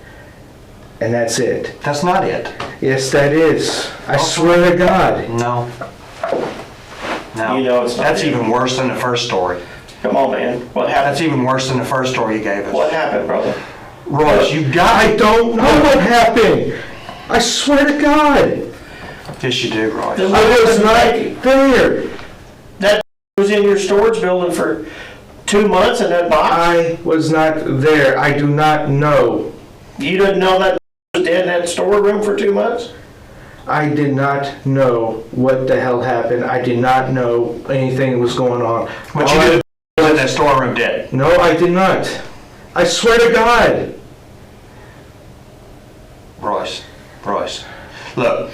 Speaker 1: And that's it.
Speaker 2: That's not it.
Speaker 1: Yes, that is. I swear to God.
Speaker 2: No. No.
Speaker 3: You know it's not
Speaker 2: That's
Speaker 3: it.
Speaker 2: even worse than the first story.
Speaker 3: Come on, man. What happened?
Speaker 2: That's even worse than the first story you gave us.
Speaker 3: What happened, brother?
Speaker 2: Royce, you got
Speaker 1: I don't know what happened. I swear to God.
Speaker 2: Yes, you do, Royce.
Speaker 3: Then
Speaker 1: I was not there.
Speaker 3: That was in your storage building for 2 months in that box?
Speaker 1: I was not there. I do not know.
Speaker 3: You didn't know that was dead in that storeroom for 2 months?
Speaker 1: I did not know what the hell happened. I did not know anything was going on.
Speaker 2: But
Speaker 1: All
Speaker 2: you
Speaker 1: I-
Speaker 2: did in that storeroom dead.
Speaker 1: No, I did not. I swear to God.
Speaker 2: Royce, look.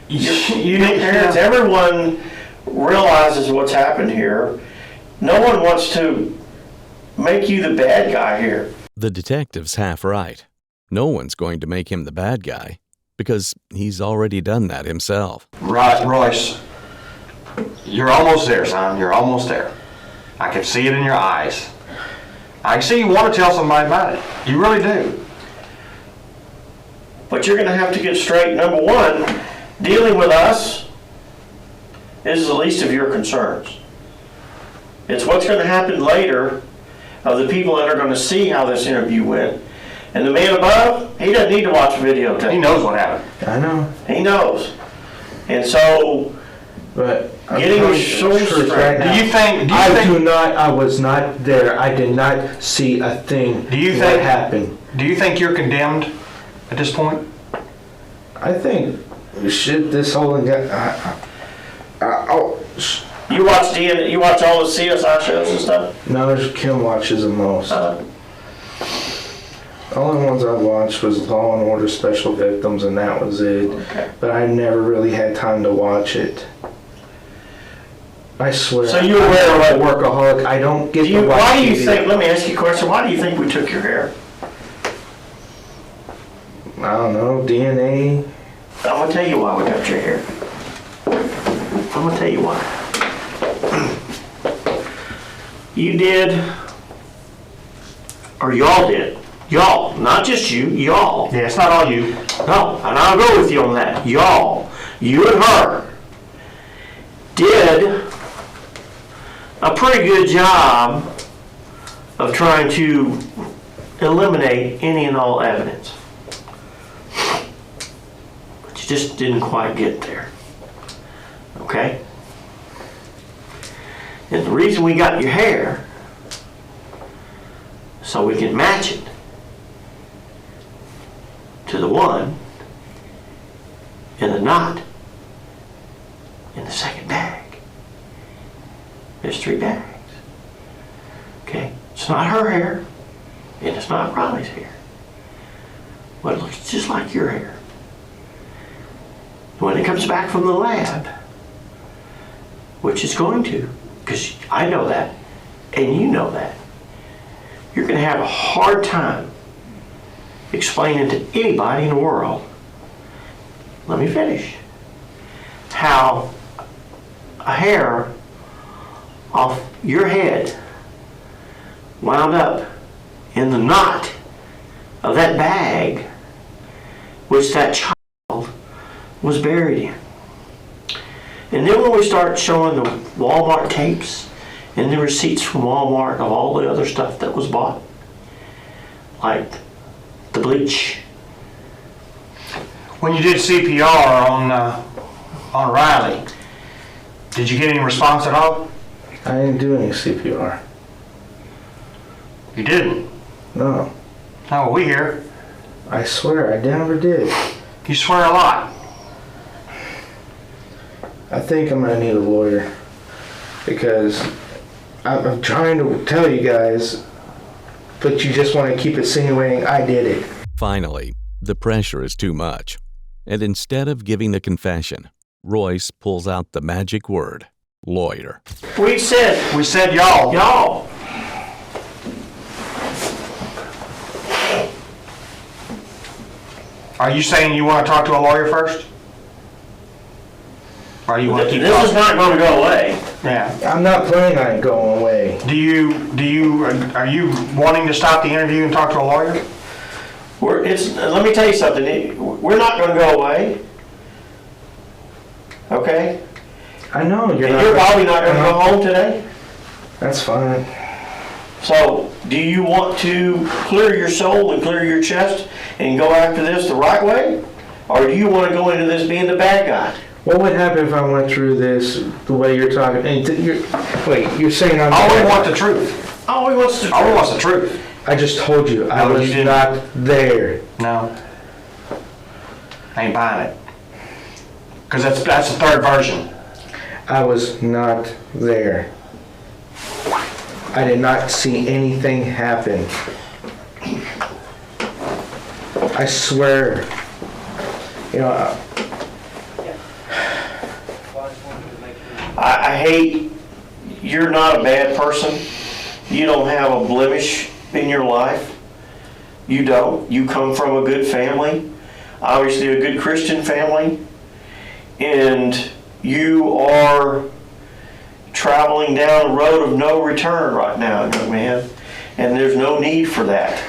Speaker 3: You parents, everyone realizes what's happened here. No one wants to make you the bad guy here.
Speaker 6: The detective's half right. No one's going to make him the bad guy because he's already done that himself.
Speaker 2: Right, Royce. You're almost there, son. You're almost there. I can see it in your eyes. I can see you want to tell somebody about it. You really do.
Speaker 3: But you're going to have to get straight. Number one, dealing with us is the least of your concerns. It's what's going to happen later of the people that are going to see how this interview went. And the man above, he doesn't need to watch a videotape.
Speaker 2: He knows what happened.
Speaker 1: I know.
Speaker 3: He knows. And so,
Speaker 1: But I'm
Speaker 3: Getting
Speaker 1: telling
Speaker 3: your
Speaker 1: you the
Speaker 3: soul
Speaker 1: truth
Speaker 3: straight.
Speaker 1: now. I was not there. I did not see a thing.
Speaker 2: Do you
Speaker 1: what
Speaker 2: think-
Speaker 1: happened?
Speaker 2: Do you think you're condemned at this point?
Speaker 1: I think shit. This whole
Speaker 3: you watch DNA, you watch all the CSI shows and stuff?
Speaker 1: no, Kim watches the most. The only ones I watched was Law and Order Special Victims, and that was it.
Speaker 3: Okay.
Speaker 1: But I never really had time to watch it. I swear.
Speaker 3: So you're aware of
Speaker 1: I'm a workaholic. I don't get to watch
Speaker 3: Why do you
Speaker 1: TV.
Speaker 3: think, let me ask you a question, why do you think we took your hair?
Speaker 1: I don't know, DNA.
Speaker 3: I'm gonna tell you why we got your hair. I'm gonna tell you why. You did, or y'all did. Y'all, not just you, y'all.
Speaker 2: Yeah, it's not all you.
Speaker 3: No, and I'll go with you on that. Y'all, you and her, did a pretty good job of trying to eliminate any and all evidence. But you just didn't quite get there. Okay? And the reason we got your hair, so we can match it to the one in the knot in the second bag. There's 3 bags. Okay? It's not her hair, and it's not Riley's hair. But it looks just like your hair. When it comes back from the lab, which it's going to, because I know that, and you know that, you're going to have a hard time explaining to anybody in the world, let me finish, how a hair off your head wound up in the knot of that bag which that child was buried in. And then when we start showing the Walmart tapes and the receipts from Walmart of all the other stuff that was bought, like the bleach.
Speaker 2: When you did CPR on Riley, did you get any response at all?
Speaker 1: I didn't do any CPR.
Speaker 2: You didn't?
Speaker 1: No.
Speaker 2: No, we here.
Speaker 1: I swear, I never did.
Speaker 2: You swear a lot.
Speaker 1: I think I'm gonna need a lawyer because I'm trying to tell you guys, but you just want to keep insinuating I did it.
Speaker 6: Finally, the pressure is too much, and instead of giving the confession, Royce pulls out the magic word, lawyer.
Speaker 2: We said y'all.
Speaker 3: Y'all.
Speaker 2: Are you saying you want to talk to a lawyer first? Or you want to keep
Speaker 3: This is
Speaker 2: talking?
Speaker 3: not going to go away.
Speaker 2: Yeah.
Speaker 1: I'm not planning on it going away.
Speaker 2: Are you wanting to stop the interview and talk to a lawyer?
Speaker 3: Let me tell you something. We're not going to go away. Okay?
Speaker 1: I know
Speaker 3: And you're probably not going to go home today.
Speaker 1: That's fine.
Speaker 3: So, do you want to clear your soul and clear your chest and go after this the right way? Or do you want to go into this being the bad guy?
Speaker 1: What would happen if I went through this the way you're talking? And you're saying I'm.
Speaker 2: All we want the truth.
Speaker 3: All he wants to
Speaker 2: All we want's the truth.
Speaker 1: I just told you I
Speaker 2: No, you
Speaker 1: was
Speaker 2: didn't.
Speaker 1: not there.
Speaker 2: No. I ain't buying it. Because that's the third version.
Speaker 1: I was not there. I did not see anything happen. I swear. You know,
Speaker 3: I hate, you're not a bad person. You don't have a blemish in your life. You don't. You come from a good family, obviously a good Christian family, and you are traveling down a road of no return right now, young man, and there's no need for that.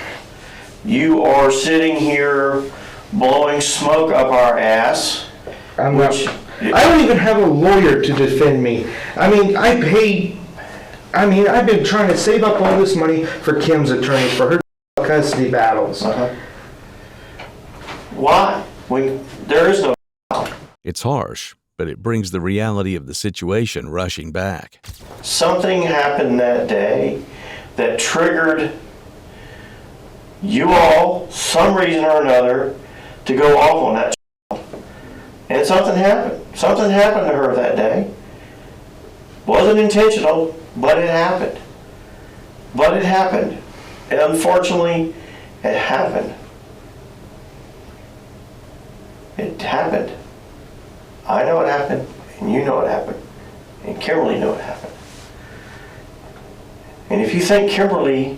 Speaker 3: You are sitting here blowing smoke up our ass.
Speaker 1: I'm not. I don't even have a lawyer to defend me. I mean, I've been trying to save up all this money for Kim's attorney for her custody battles.
Speaker 3: Why? There is no.
Speaker 6: It's harsh, but it brings the reality of the situation rushing back.
Speaker 3: Something happened that day that triggered you all, some reason or another, to go off on that child. And something happened. Something happened to her that day. Wasn't intentional, but it happened. But it happened. And unfortunately, it happened. It happened. I know it happened, and you know it happened, and Kimberly knew it happened. And if you think Kimberly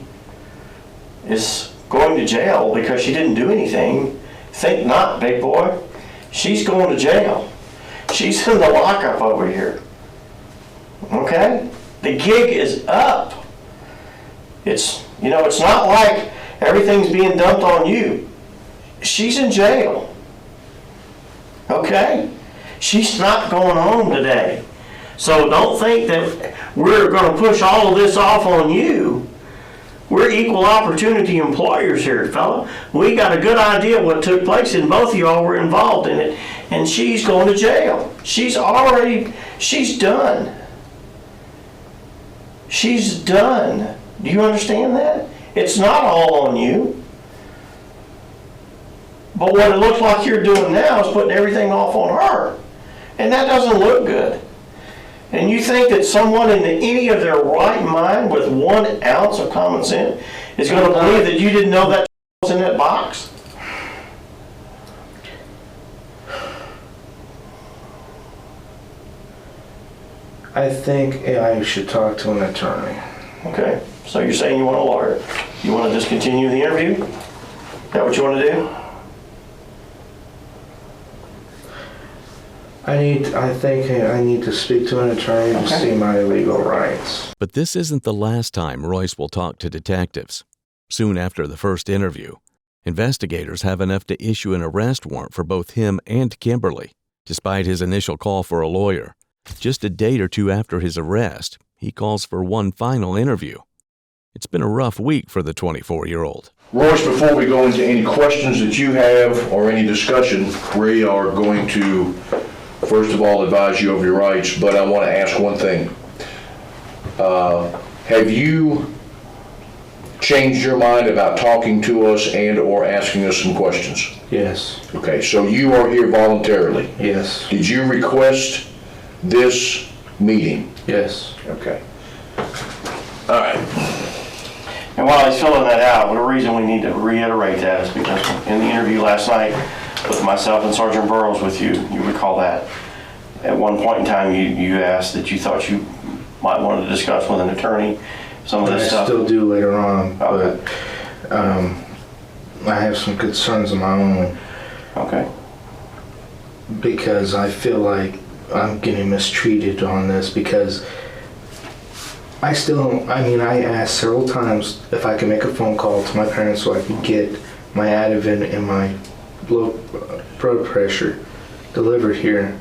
Speaker 3: is going to jail because she didn't do anything, think not, big boy. She's going to jail. She's in the lockup over here. Okay? The gig is up. It's not like everything's being dumped on you. She's in jail. Okay? She's not going home today. So don't think that we're going to push all of this off on you. We're equal opportunity employers here, fella. We got a good idea what took place, and both of y'all were involved in it, and she's going to jail. She's done. She's done. Do you understand that? It's not all on you. But what it looks like you're doing now is putting everything off on her. And that doesn't look good. And you think that someone in any of their right mind with 1 ounce of common sense is going to believe that you didn't know that was in that box?
Speaker 1: I think I should talk to an attorney.
Speaker 3: Okay, so you're saying you want a lawyer. You want to discontinue the interview? Is that what you want to do?
Speaker 1: I think I need to speak to an attorney to
Speaker 3: Okay.
Speaker 1: see my legal rights.
Speaker 6: But this isn't the last time Royce will talk to detectives. Soon after the first interview, investigators have enough to issue an arrest warrant for both him and Kimberly. Despite his initial call for a lawyer, just a day or two after his arrest, he calls for one final interview. It's been a rough week for the 24-year-old.
Speaker 4: Royce, before we go into any questions that you have or any discussion, we are going to, first of all, advise you of your rights, but I want to ask one thing. Have you changed your mind about talking to us and or asking us some questions?
Speaker 1: Yes.
Speaker 4: Okay, so you are here voluntarily.
Speaker 1: Yes.
Speaker 4: Did you request this meeting?
Speaker 1: Yes.
Speaker 4: Okay. All right.
Speaker 3: And while he's filling that out, the reason we need to reiterate that is because in the interview last night with myself and Sergeant Burrows with you, you recall that. At one point in time, you asked that you thought you might want to discuss with an attorney some of this
Speaker 1: I
Speaker 3: stuff.
Speaker 1: still do later on,
Speaker 3: Okay.
Speaker 1: but I have some concerns of my own
Speaker 3: Okay.
Speaker 1: because I feel like I'm getting mistreated on this because I asked several times if I could make a phone call to my parents so I could get my Ativan and my low blood pressure delivered here,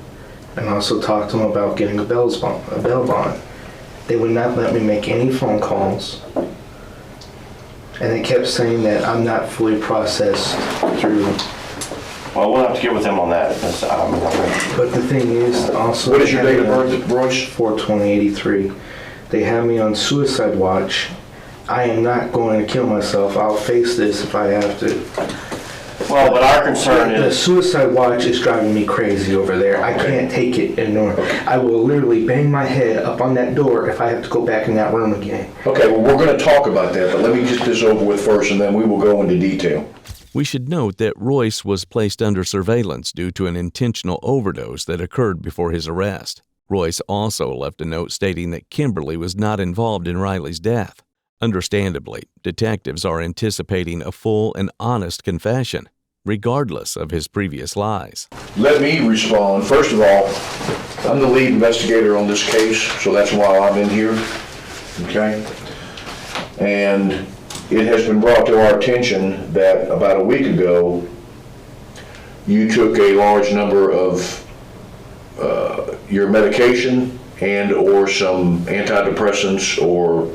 Speaker 1: and also talk to them about getting a bail bond. They would not let me make any phone calls, and they kept saying that I'm not fully processed through.
Speaker 3: Well, we'll have to get with them on that. Because,
Speaker 1: But the thing is, also,
Speaker 4: What is your date of birth, Royce?
Speaker 1: 4/20/83. They have me on suicide watch. I am not going to kill myself. I'll face this if I have to.
Speaker 3: well, but our concern
Speaker 1: The
Speaker 3: is,
Speaker 1: suicide watch is driving me crazy over there. I can't take it anymore. I will literally bang my head up on that door if I have to go back in that room again.
Speaker 4: Okay, well, we're going to talk about that, but let me get this over with first, and then we will go into detail.
Speaker 6: We should note that Royce was placed under surveillance due to an intentional overdose that occurred before his arrest. Royce also left a note stating that Kimberly was not involved in Riley's death. Understandably, detectives are anticipating a full and honest confession, regardless of his previous lies.
Speaker 4: Let me respond. First of all, I'm the lead investigator on this case, so that's why I'm in here, okay? And it has been brought to our attention that about a week ago, you took a large number of your medication and or some antidepressants or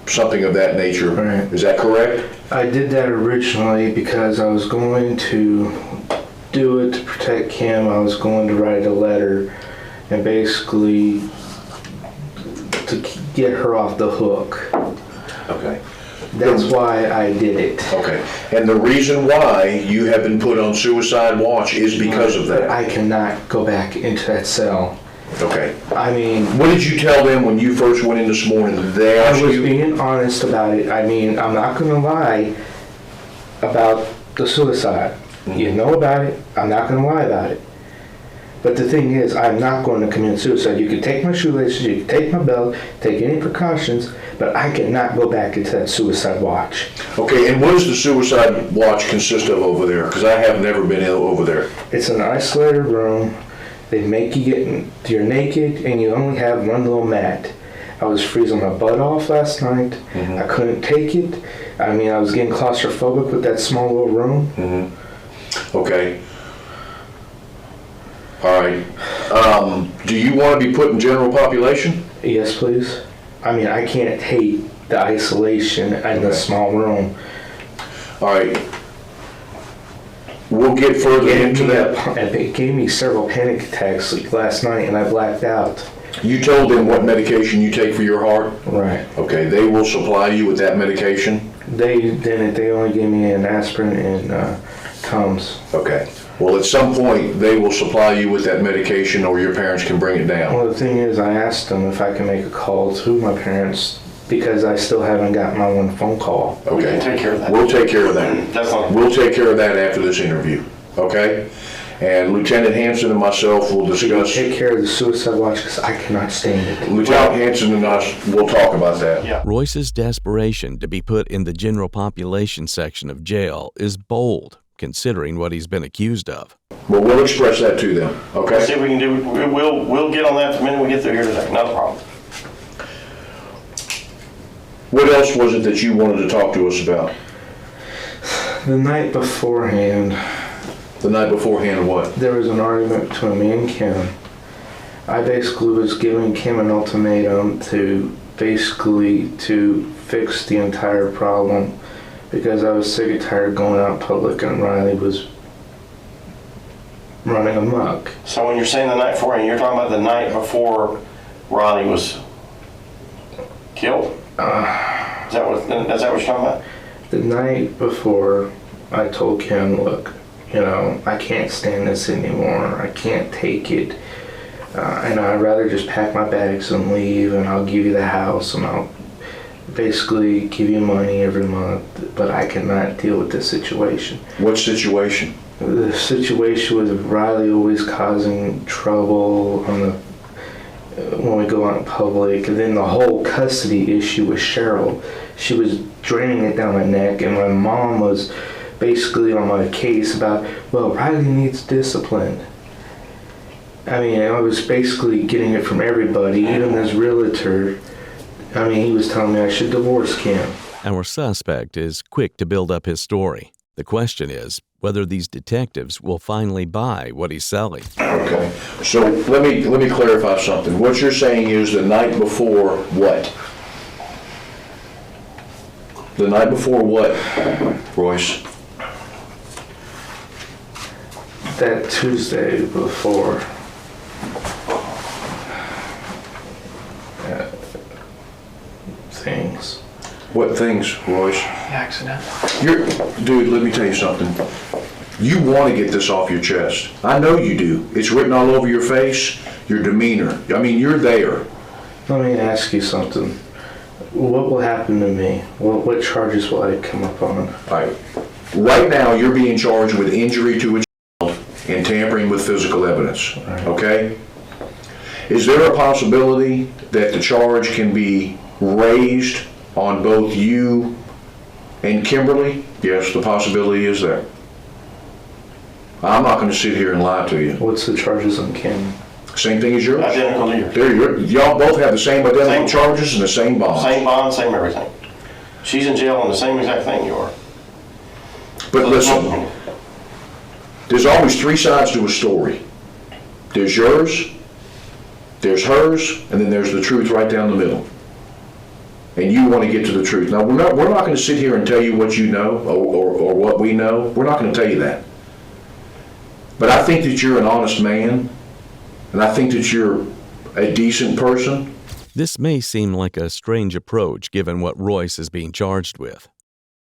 Speaker 4: something of that nature.
Speaker 1: Right.
Speaker 4: Is that correct?
Speaker 1: I did that originally because I was going to do it to protect Kim. I was going to write a letter and basically to get her off the hook.
Speaker 4: Okay.
Speaker 1: That's why I did it.
Speaker 4: Okay. And the reason why you have been put on suicide watch is because of that.
Speaker 1: I cannot go back into that cell.
Speaker 4: Okay.
Speaker 1: I mean,
Speaker 4: What did you tell them when you first went in this morning? Did they
Speaker 1: I
Speaker 4: ask
Speaker 1: was
Speaker 4: you?
Speaker 1: being honest about it. I mean, I'm not going to lie about the suicide. You know about it. I'm not going to lie about it. But the thing is, I'm not going to commit suicide. You can take my shoelaces, you can take my belt, take any precautions, but I cannot go back into that suicide watch.
Speaker 4: Okay, and what does the suicide watch consist of over there? Because I have never been over there.
Speaker 1: It's an isolated room. They make you you're naked and you only have one little mat. I was freezing my butt off last night. I couldn't take it. I mean, I was getting claustrophobic with that small little room.
Speaker 4: Okay. All right. Do you want to be put in general population?
Speaker 1: Yes, please. I mean, I can't take the isolation in the small room.
Speaker 4: All right. We'll get further into that.
Speaker 1: It gave me several panic attacks like last night, and I blacked out.
Speaker 4: You told them what medication you take for your heart?
Speaker 1: Right.
Speaker 4: Okay, they will supply you with that medication?
Speaker 1: They didn't. They only gave me an aspirin and Tums.
Speaker 4: Okay. Well, at some point, they will supply you with that medication or your parents can bring it down.
Speaker 1: Well, the thing is, I asked them if I can make a call to my parents because I still haven't got my one phone call.
Speaker 4: Okay.
Speaker 2: We can take care of that.
Speaker 4: We'll take care of that.
Speaker 2: Definitely.
Speaker 4: We'll take care of that after this interview, okay? And Lieutenant Hanson and myself will discuss.
Speaker 1: Take care of the suicide watch because I cannot stand it.
Speaker 4: Lieutenant Hanson and us will talk about that.
Speaker 2: Yeah.
Speaker 6: Royce's desperation to be put in the general population section of jail is bold, considering what he's been accused of.
Speaker 4: Well, we'll express that to them,
Speaker 2: Let's see
Speaker 4: okay?
Speaker 2: if we can do, we'll get on that the minute we get through here today, not a problem.
Speaker 4: What else was it that you wanted to talk to us about?
Speaker 1: The night beforehand,
Speaker 4: The night beforehand, what?
Speaker 1: there was an argument between me and Kim. I basically was giving Kim an ultimatum to fix the entire problem because I was sick and tired of going out in public and Riley was running amok.
Speaker 2: So when you're saying the night before, and you're talking about the night before Riley was killed? Is that what you're talking about?
Speaker 1: The night before, I told Kim, look, I can't stand this anymore. I can't take it. And I'd rather just pack my bags and leave, and I'll give you the house, and I'll basically give you money every month, but I cannot deal with this situation.
Speaker 4: What situation?
Speaker 1: The situation with Riley always causing trouble when we go out in public, and then the whole custody issue with Cheryl. She was draining it down my neck, and my mom was basically on my case about, well, Riley needs discipline. I mean, I was basically getting it from everybody, even this realtor. I mean, he was telling me I should divorce Kim.
Speaker 6: Our suspect is quick to build up his story. The question is whether these detectives will finally buy what he's selling.
Speaker 4: Okay, so let me clarify something. What you're saying is the night before what? The night before what, Royce?
Speaker 1: That Tuesday before. Things.
Speaker 4: What things, Royce?
Speaker 2: Accident.
Speaker 4: Dude, let me tell you something. You want to get this off your chest. I know you do. It's written all over your face, your demeanor. I mean, you're there.
Speaker 1: Let me ask you something. What will happen to me? What charges will I come up on?
Speaker 4: All right. Right now, you're being charged with injury to a child and tampering with physical evidence.
Speaker 1: Right.
Speaker 4: Okay? Is there a possibility that the charge can be raised on both you and Kimberly? Yes, the possibility is there. I'm not going to sit here and lie to you.
Speaker 1: What's the charges on Kim?
Speaker 4: Same thing as yours.
Speaker 2: Identical to yours.
Speaker 4: Y'all both have the same identical
Speaker 2: Same.
Speaker 4: charges and the same bonds.
Speaker 2: Same bond, same everything. She's in jail on the same exact thing you are.
Speaker 4: But listen, there's always three sides to a story. There's yours, there's hers, and then there's the truth right down the middle. And you want to get to the truth. Now, we're not going to sit here and tell you what you know or what we know. We're not going to tell you that. But I think that you're an honest man, and I think that you're a decent person.
Speaker 6: This may seem like a strange approach given what Royce is being charged with.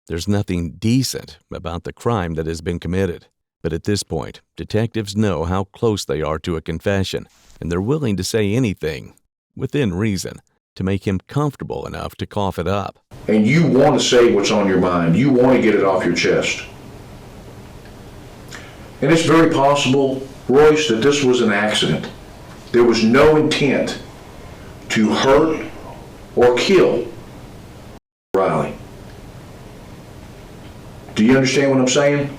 Speaker 6: There's nothing decent about the crime that has been committed. But at this point, detectives know how close they are to a confession, and they're willing to say anything, within reason, to make him comfortable enough to cough it up.
Speaker 4: And you want to say what's on your mind. You want to get it off your chest. And it's very possible, Royce, that this was an accident. There was no intent to hurt or kill Riley. Do you understand what I'm saying?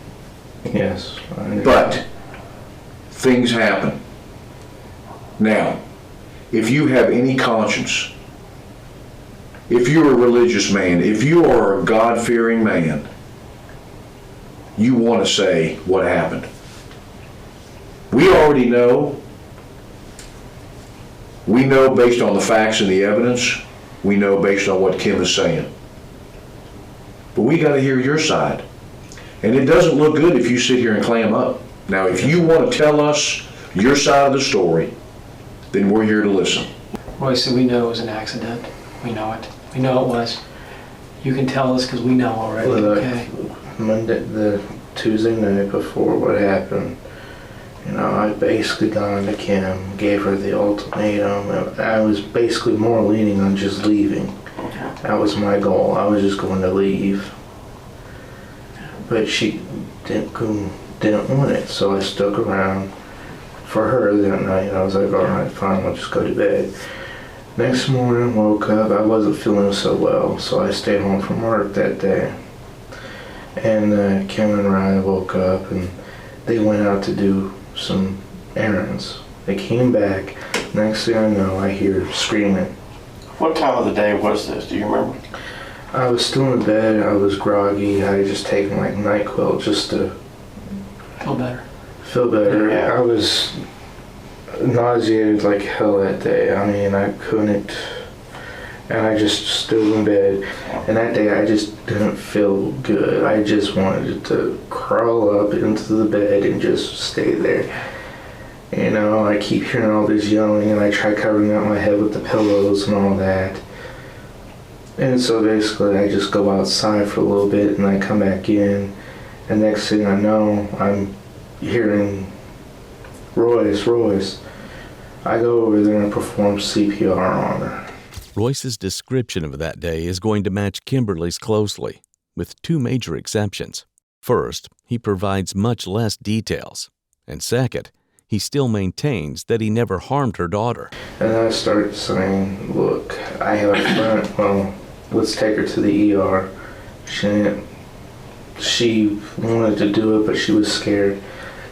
Speaker 1: Yes. I understand.
Speaker 4: But things happen. Now, if you have any conscience, if you're a religious man, if you are a God-fearing man, you want to say what happened. We already know. We know based on the facts and the evidence we know based on what Kim is saying. But we got to hear your side. And it doesn't look good if you sit here and clam up. Now, if you want to tell us your side of the story, then we're here to listen.
Speaker 8: Royce, we know it was an accident. We know it. We know it was. You can tell us because we know already, okay?
Speaker 1: The Tuesday night before what happened, you know, I basically gone to Kim, gave her the ultimatum. I was basically more leaning on just leaving. That was my goal. I was just going to leave. But she didn't want it, so I stuck around for her that night. I was like, all right, fine, I'll just go to bed. Next morning, woke up, I wasn't feeling so well, so I stayed home from work that day. And Kim and Ryan woke up and they went out to do some errands. They came back, next thing I know, I hear screaming.
Speaker 3: What time of the day was this? Do you remember?
Speaker 1: I was still in bed, I was groggy, I had just taken like NyQuil just to
Speaker 8: Feel better.
Speaker 1: feel better.
Speaker 3: Yeah.
Speaker 1: I was nauseated like hell that day. I mean, I couldn't, and I just stood in bed. And that day I just didn't feel good. I just wanted to crawl up into the bed and just stay there. You know, I keep hearing all this yelling and I try covering up my head with the pillows and all that. And so basically I just go outside for a little bit and I come back in. And next thing I know, I'm hearing Royce. I go over there and perform CPR on her.
Speaker 6: Royce's description of that day is going to match Kimberly's closely, with two major exceptions. First, he provides much less details. And second, he still maintains that he never harmed her daughter.
Speaker 1: And I started saying, look, I have a friend, well, let's take her to the ER. She wanted to do it, but she was scared.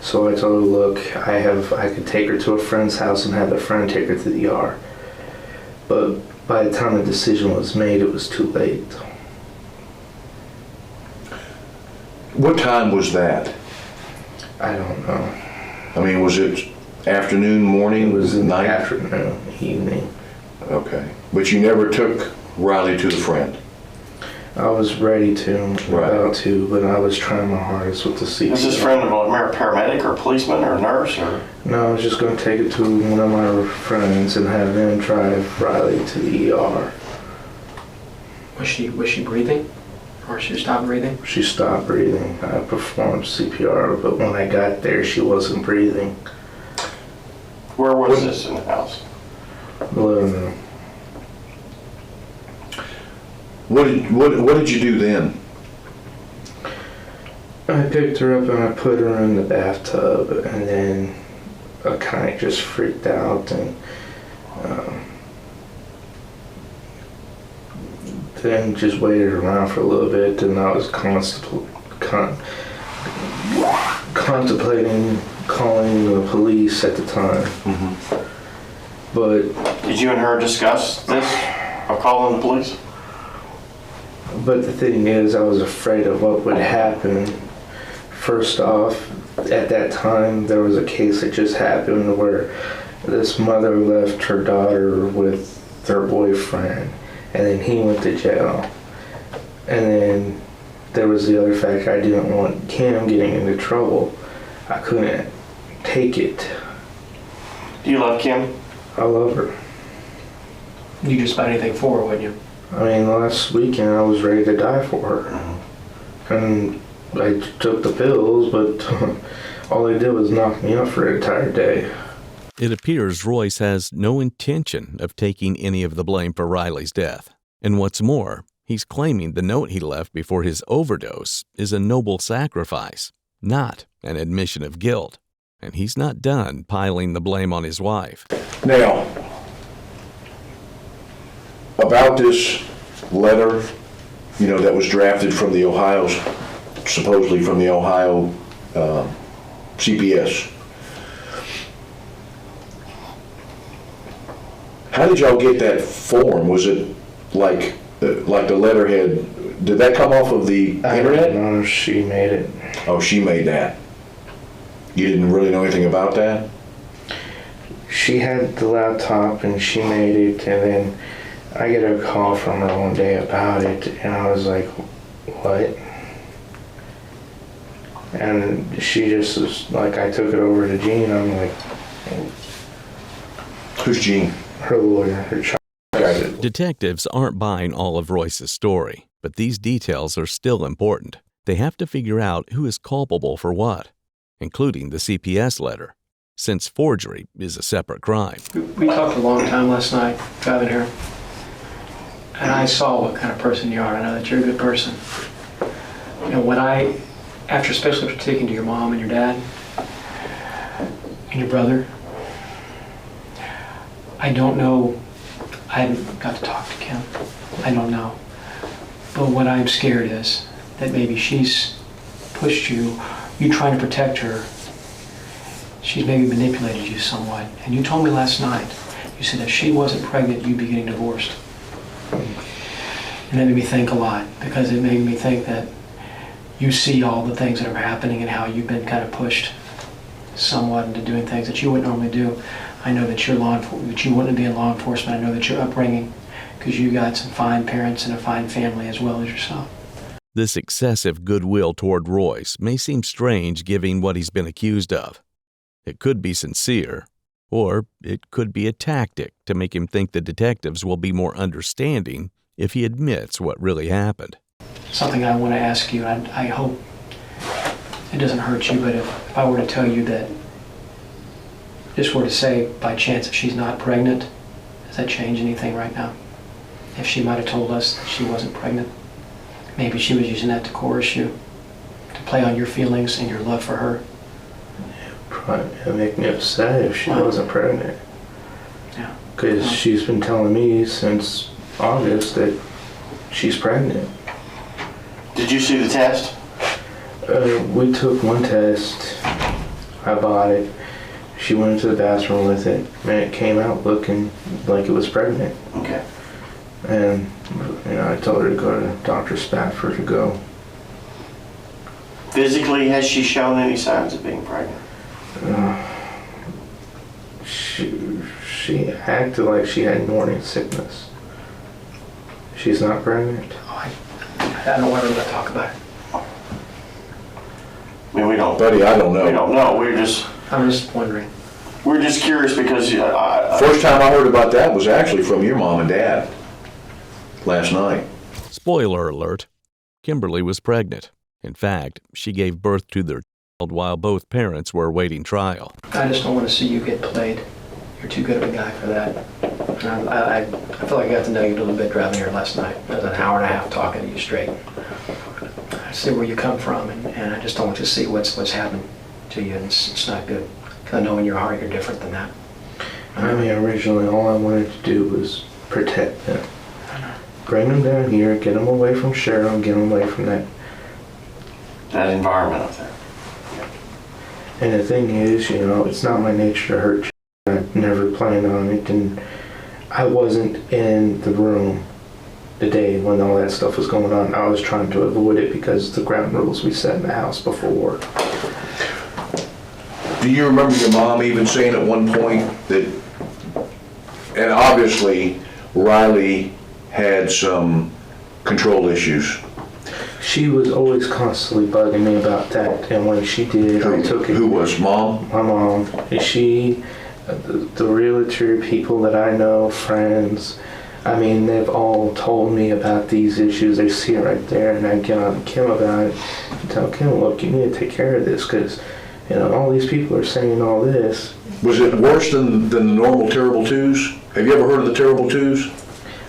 Speaker 1: So I told her, look, I could take her to a friend's house and have a friend take her to the ER. But by the time the decision was made, it was too late.
Speaker 4: What time was that?
Speaker 1: I don't know.
Speaker 4: I mean, was it afternoon, morning,
Speaker 1: It was in
Speaker 4: night?
Speaker 1: the afternoon, evening.
Speaker 4: Okay. But you never took Riley to the friend?
Speaker 1: I was ready to,
Speaker 4: Right.
Speaker 1: about to, but I was trying my hardest with the CPR.
Speaker 3: Was this friend of a paramedic or policeman or nurse or?
Speaker 1: No, I was just going to take it to one of my friends and have them drive Riley to the ER.
Speaker 8: Was she breathing? Or she stopped breathing?
Speaker 1: She stopped breathing. I performed CPR, but when I got there, she wasn't breathing.
Speaker 3: Where was this in the house?
Speaker 1: The living room.
Speaker 4: What did you do then?
Speaker 1: I picked her up and I put her in the bathtub, and then I kind of just freaked out and then just waited around for a little bit, and I was contemplating calling the police at the time.
Speaker 4: Mm-hmm.
Speaker 1: But
Speaker 3: Did you and her discuss this or calling the police?
Speaker 1: the thing is, I was afraid of what would happen. First off, at that time, there was a case that just happened where this mother left her daughter with their boyfriend, and then he went to jail. And then there was the other factor, I didn't want Kim getting into trouble. I couldn't take it.
Speaker 3: Do you love Kim?
Speaker 1: I love her.
Speaker 8: You just about anything for her, wouldn't you?
Speaker 1: I mean, last weekend I was ready to die for her. And I took the pills, but all they did was knock me out for an entire day.
Speaker 6: It appears Royce has no intention of taking any of the blame for Riley's death. And what's more, he's claiming the note he left before his overdose is a noble sacrifice, not an admission of guilt. And he's not done piling the blame on his wife.
Speaker 4: Now, about this letter, that was drafted from the supposedly from the Ohio CPS. How did y'all get that form? Was it like the letterhead? Did that come off of the internet?
Speaker 1: No, she made it.
Speaker 4: Oh, she made that. You didn't really know anything about that?
Speaker 1: She had the laptop and she made it, and then I get a call from her one day about it, and I was like, what? And she just was like, I took it over to Jean. I'm like,
Speaker 4: Who's Gene?
Speaker 1: her lawyer, her child.
Speaker 6: Detectives aren't buying all of Royce's story, but these details are still important. They have to figure out who is culpable for what, including the CPS letter, since forgery is a separate crime.
Speaker 8: We talked a long time last night, driving here, and I saw what kind of person you are. I know that you're a good person. You know, especially after speaking to your mom and your dad and your brother, I don't know, I haven't got to talk to Kim. I don't know. But what I'm scared is that maybe she's pushed you trying to protect her. She's maybe manipulated you somewhat. And you told me last night, you said if she wasn't pregnant, you'd be getting divorced. And that made me think a lot, because it made me think that you see all the things that are happening and how you've been kind of pushed somewhat into doing things that you wouldn't normally do. I know that that you wouldn't be in law enforcement. I know that your upbringing, because you got some fine parents and a fine family as well as yourself.
Speaker 6: This excessive goodwill toward Royce may seem strange given what he's been accused of. It could be sincere, or it could be a tactic to make him think the detectives will be more understanding if he admits what really happened.
Speaker 8: Something I want to ask you, and I hope it doesn't hurt you, but if I were to tell you that, just were to say by chance if she's not pregnant, does that change anything right now? If she might have told us that she wasn't pregnant, maybe she was using that to coerce you, to play on your feelings and your love for her.
Speaker 1: It'd make me upset if she wasn't pregnant.
Speaker 8: Yeah.
Speaker 1: Because she's been telling me since August that she's pregnant.
Speaker 2: Did you see the test?
Speaker 1: We took one test. I bought it. She went into the bathroom with it, and it came out looking like it was pregnant.
Speaker 2: Okay.
Speaker 1: And I told her to go to Dr. Spafford to go.
Speaker 2: Physically, has she shown any signs of being pregnant?
Speaker 1: She acted like she had morning sickness. She's not pregnant.
Speaker 8: Oh, I don't want her to talk about it.
Speaker 2: I mean, we don't.
Speaker 4: Buddy, I don't know.
Speaker 2: We don't know.
Speaker 8: I'm just wondering.
Speaker 2: We're just curious because
Speaker 4: First time I heard about that was actually from your mom and dad last night.
Speaker 6: Spoiler alert, Kimberly was pregnant. In fact, she gave birth to their child while both parents were awaiting trial.
Speaker 8: I just don't want to see you get played. You're too good of a guy for that. And I feel like I got to know you a little bit driving here last night. It was an hour and a half talking to you straight. I see where you come from, and I just don't want to see what's happened to you, and it's not good. Because I know in your heart you're different than that.
Speaker 1: I mean, originally all I wanted to do was protect them. Bring them down here, get them away from Cheryl, get them away from that.
Speaker 2: that environment up there.
Speaker 1: And the thing is, it's not my nature to hurt. I never planned on it, and I wasn't in the room the day when all that stuff was going on. I was trying to avoid it because of the ground rules we set in the house before.
Speaker 4: Do you remember your mom even saying at one point that, and obviously Riley had some control issues?
Speaker 1: She was always constantly bugging me about that, and when she did, I took it.
Speaker 4: Who was, Mom?
Speaker 1: My mom. She, the realtor people that I know, friends, I mean, they've all told me about these issues. They see it right there, and I get on Kim about it and tell Kim, look, you need to take care of this, because all these people are saying all this.
Speaker 4: Was it worse than the normal terrible twos? Have you ever heard of the terrible twos?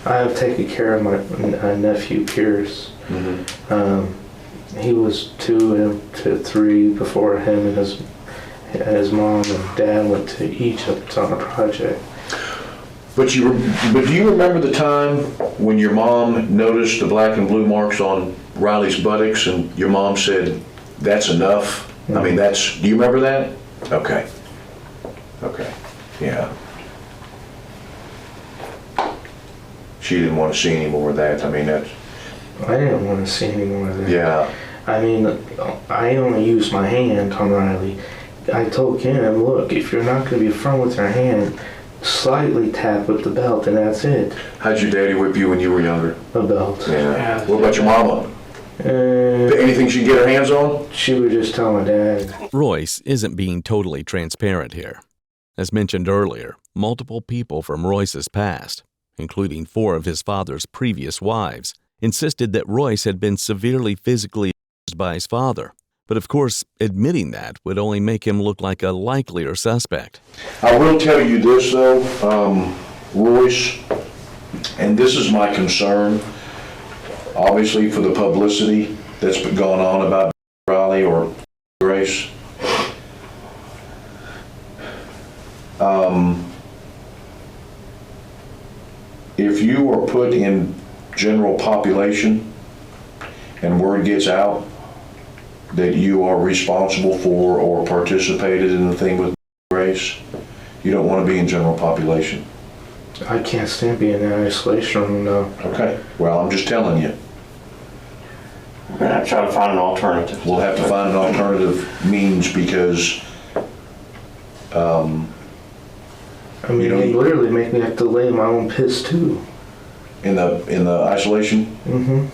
Speaker 1: I have taken care of my nephew, Pierce. Mm-hmm. He was 2 to 3 before him and his mom and dad went to Egypt on a project.
Speaker 4: But do you remember the time when your mom noticed the black and blue marks on Riley's buttocks and your mom said, that's enough? Mm-hmm. I mean, do you remember that? Okay. Yeah. She didn't want to see any more of that. I mean,
Speaker 1: I didn't want to see any more of that.
Speaker 4: Yeah.
Speaker 1: I mean, I only used my hand on Riley. I told Kim, look, if you're not going to be firm with your hand, slightly tap with the belt, and that's it.
Speaker 4: How'd your daddy whip you when you were younger?
Speaker 1: A belt.
Speaker 4: Yeah. What about your mama? Anything she can get her hands on?
Speaker 1: She would just tell my dad.
Speaker 6: Royce isn't being totally transparent here. As mentioned earlier, multiple people from Royce's past, including 4 of his father's previous wives, insisted that Royce had been severely physically abused by his father. But of course, admitting that would only make him look like a likelier suspect.
Speaker 4: I will tell you this though, Royce, and this is my concern, obviously for the publicity that's been going on about Riley or Grace. If you are put in general population and word gets out that you are responsible for or participated in the thing with Grace, you don't want to be in general population.
Speaker 1: I can't stand being in an isolation room, though.
Speaker 4: Okay, well, I'm just telling you.
Speaker 3: We're gonna have to try to find an alternative.
Speaker 4: We'll have to find an alternative means because,
Speaker 1: I mean,
Speaker 4: You know,
Speaker 1: they literally make me have to lay in my own piss, too.
Speaker 4: in the isolation,
Speaker 1: Mm-hmm.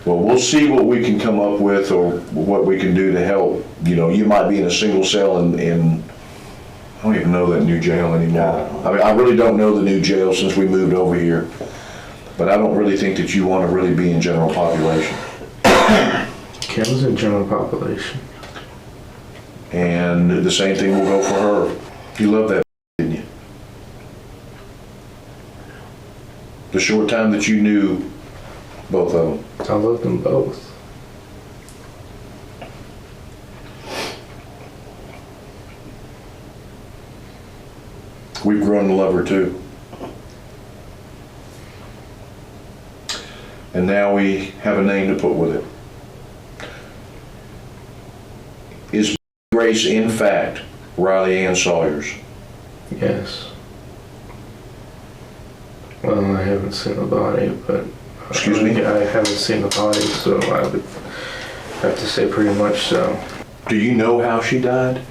Speaker 4: well, we'll see what we can come up with or what we can do to help. You know, you might be in a single cell in I don't even know that new jail anymore. I mean, I really don't know the new jail since we moved over here. But I don't really think that you want to really be in general population.
Speaker 1: Kim's in general population.
Speaker 4: And the same thing will go for her. You love that, didn't you? The short time that you knew both of them.
Speaker 1: I love them both.
Speaker 4: We've grown to love her too. And now we have a name to put with it. Is Grace in fact Riley Ann Sawyer's?
Speaker 1: Yes. Well, I haven't seen the body, but...
Speaker 4: Excuse me?
Speaker 1: I haven't seen the body, so I would have to say pretty much so.
Speaker 4: Do you know how she died?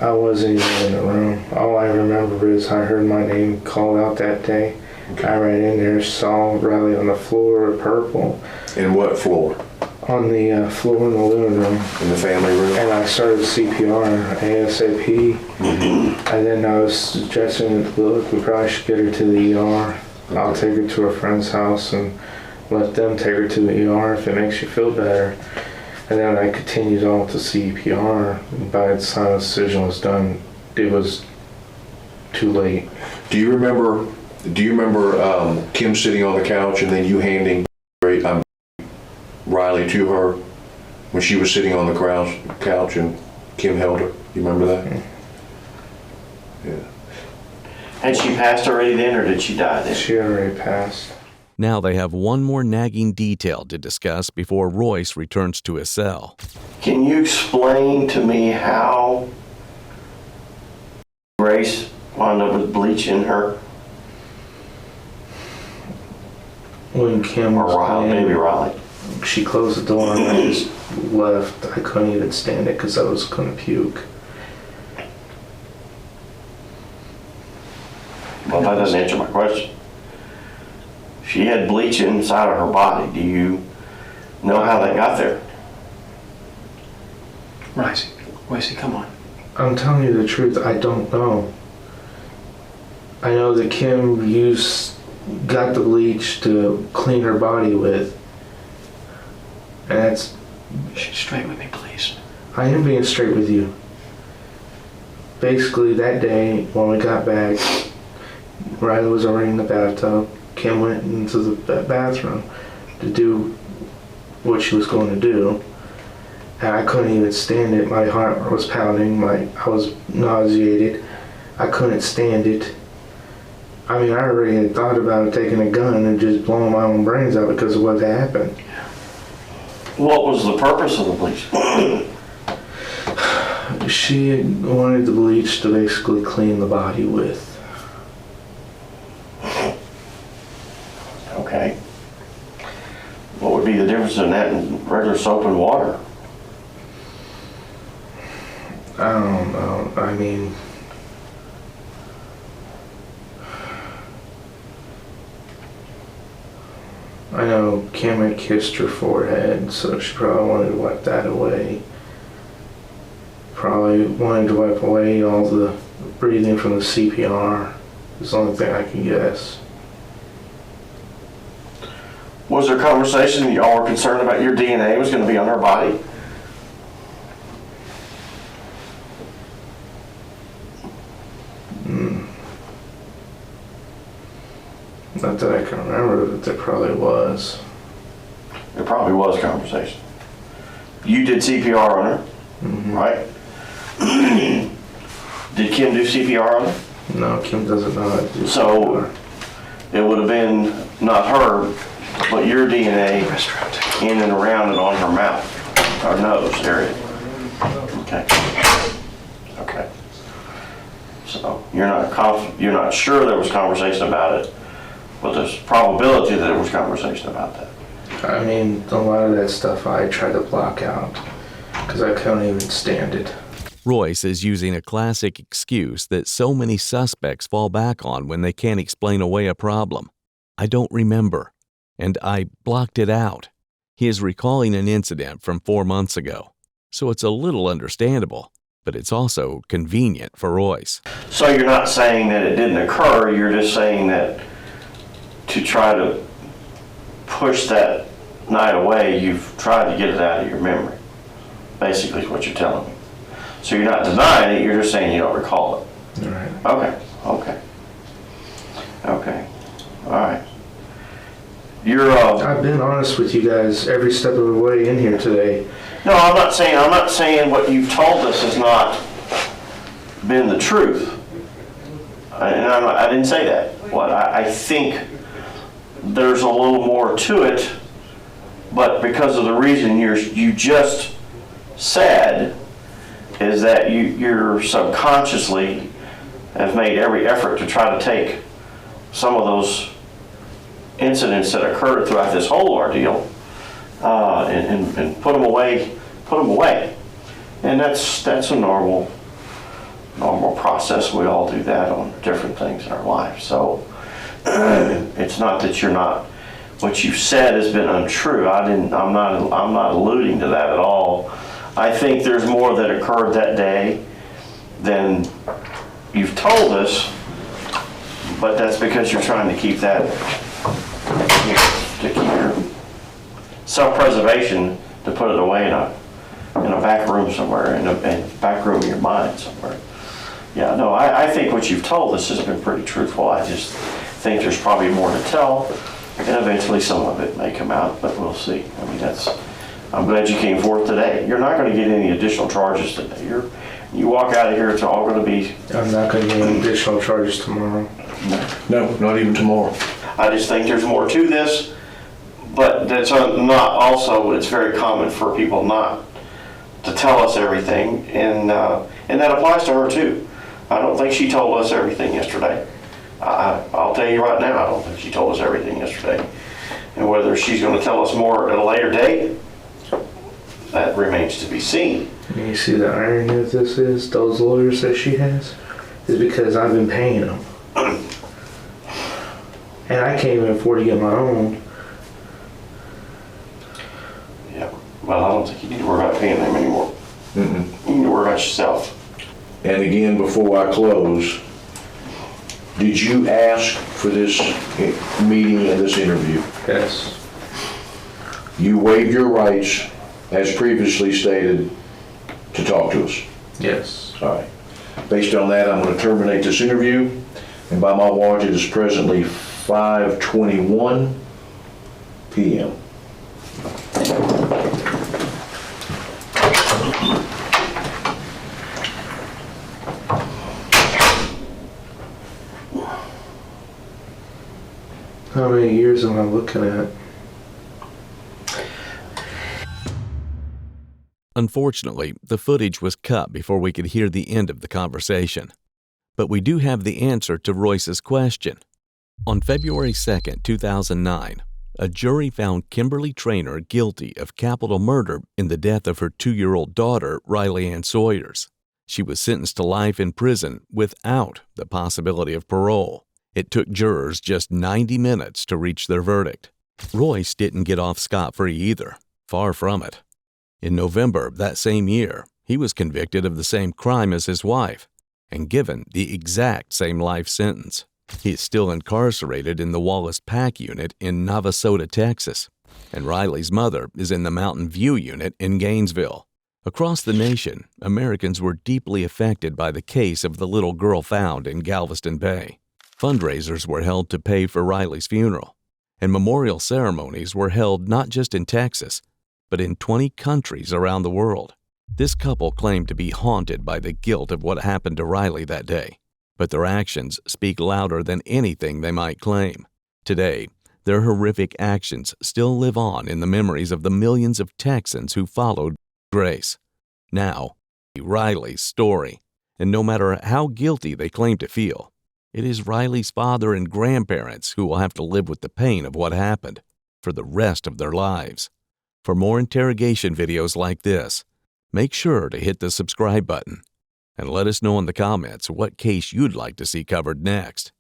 Speaker 1: I wasn't even in the room. All I remember is I heard my name called out that day. I ran in there, saw Riley on the floor, purple.
Speaker 4: In what floor?
Speaker 1: On the floor in the living room.
Speaker 4: In the family room?
Speaker 1: And I started CPR ASAP.
Speaker 4: Mm-hmm.
Speaker 1: And then I was suggesting, look, we probably should get her to the ER. I'll take her to a friend's house and let them take her to the ER if it makes you feel better. And then I continued on with the CPR. By the time the decision was done, it was too late.
Speaker 4: Do you remember Kim sitting on the couch and then you handing Riley to her when she was sitting on the couch and Kim held her? You remember that? Yeah.
Speaker 3: Had she passed already then, or did she die then?
Speaker 1: She already passed.
Speaker 6: Now they have one more nagging detail to discuss before Royce returns to his cell.
Speaker 3: Can you explain to me how Grace wound up with bleach in her?
Speaker 1: When Kim
Speaker 3: Or
Speaker 1: was
Speaker 3: Riley,
Speaker 1: playing,
Speaker 3: maybe Riley.
Speaker 1: she closed the door and I just left. I couldn't even stand it because I was going to puke.
Speaker 3: Well, that doesn't answer my question. She had bleach inside of her body. Do you know how that got there?
Speaker 8: Royce, come on.
Speaker 1: I'm telling you the truth, I don't know. I know that Kim got the bleach to clean her body with. And that's...
Speaker 8: Straight with me, please.
Speaker 1: I am being straight with you. Basically, that day, when we got back, Riley was already in the bathtub. Kim went into the bathroom to do what she was going to do. And I couldn't even stand it. My heart was pounding. I was nauseated. I couldn't stand it. I mean, I already had thought about taking a gun and just blowing my own brains out because of what had happened.
Speaker 3: What was the purpose of the bleach?
Speaker 1: She wanted the bleach to basically clean the body with.
Speaker 3: Okay. What would be the difference in that and regular soap and water?
Speaker 1: I don't know. I mean, I know Kim had kissed her forehead, so she probably wanted to wipe that away. Probably wanted to wipe away all the breathing from the CPR. Is the only thing I can guess.
Speaker 2: Was there conversation that y'all were concerned about your DNA was going to be on her body?
Speaker 1: Not that I can remember, but there probably was.
Speaker 2: There probably was conversation. You did CPR on her, right? Did Kim do CPR on her?
Speaker 1: No, Kim doesn't know how to do
Speaker 2: So-
Speaker 1: CPR.
Speaker 2: It would have been not her, but your DNA in and around and on her mouth, or nose area. Okay. Okay. So you're not sure there was conversation about it, but there's probability that there was conversation about that.
Speaker 1: I mean, a lot of that stuff I tried to block out because I couldn't even stand it.
Speaker 6: Royce is using a classic excuse that so many suspects fall back on when they can't explain away a problem. I don't remember, and I blocked it out. He is recalling an incident from 4 months ago, so it's a little understandable, but it's also convenient for Royce.
Speaker 2: So you're not saying that it didn't occur, you're just saying that to try to push that night away, you've tried to get it out of your memory. Basically is what you're telling me. So you're not denying it, you're just saying you don't recall it.
Speaker 1: All right.
Speaker 2: Okay, okay. Okay, all right. You're,
Speaker 1: I've been honest with you guys every step of the way in here today.
Speaker 2: no, I'm not saying what you've told us has not been the truth. I didn't say that. I think there's a little more to it, but because of the reason you just said, is that you're subconsciously have made every effort to try to take some of those incidents that occurred throughout this whole ordeal and put them away. And that's a normal process. We all do that on different things in our life. So it's not that what you've said has been untrue. I'm not alluding to that at all. I think there's more that occurred that day than you've told us, but that's because you're trying to keep that, to keep your self-preservation, to put it away in a back room somewhere, in a back room of your mind somewhere. Yeah, no, I think what you've told us has been pretty truthful. I just think there's probably more to tell, and eventually some of it may come out, but we'll see. I mean, I'm glad you came forth today. You're not going to get any additional charges today. You walk out of here, it's all going to be...
Speaker 1: I'm not going to get any additional charges tomorrow.
Speaker 4: No, not even tomorrow.
Speaker 2: I just think there's more to this, but that's not also, it's very common for people not to tell us everything, and that applies to her too. I don't think she told us everything yesterday. I'll tell you right now, I don't think she told us everything yesterday. And whether she's going to tell us more at a later date, that remains to be seen.
Speaker 1: You see the irony of this is, those lawyers that she has, is because I've been paying them. And I can't even afford to get my own.
Speaker 2: Yeah. Well, I don't think you need to worry about paying them anymore. You need to worry about yourself.
Speaker 4: And again, before I close, did you ask for this meeting and this interview?
Speaker 1: Yes.
Speaker 4: You waived your rights, as previously stated, to talk to us.
Speaker 1: Yes.
Speaker 4: All right. Based on that, I'm going to terminate this interview, and by my watch, it is presently 5:21 p.m.
Speaker 1: How many years am I looking at?
Speaker 6: Unfortunately, the footage was cut before we could hear the end of the conversation. But we do have the answer to Royce's question. On February 2, 2009, a jury found Kimberly Traynor guilty of capital murder in the death of her 2-year-old daughter, Riley Ann Sawyers. She was sentenced to life in prison without the possibility of parole. It took jurors just 90 minutes to reach their verdict. Royce didn't get off scot-free either. Far from it. In November that same year, he was convicted of the same crime as his wife and given the exact same life sentence. He is still incarcerated in the Wallace Pack Unit in Navasota, Texas, and Riley's mother is in the Mountain View Unit in Gainesville. Across the nation, Americans were deeply affected by the case of the little girl found in Galveston Bay. Fundraisers were held to pay for Riley's funeral, and memorial ceremonies were held not just in Texas, but in 20 countries around the world. This couple claimed to be haunted by the guilt of what happened to Riley that day, but their actions speak louder than anything they might claim. Today, their horrific actions still live on in the memories of the millions of Texans who followed Grace. Now, Riley's story, and no matter how guilty they claim to feel, it is Riley's father and grandparents who will have to live with the pain of what happened for the rest of their lives. For more interrogation videos like this, make sure to hit the subscribe button and let us know in the comments what case you'd like to see covered next.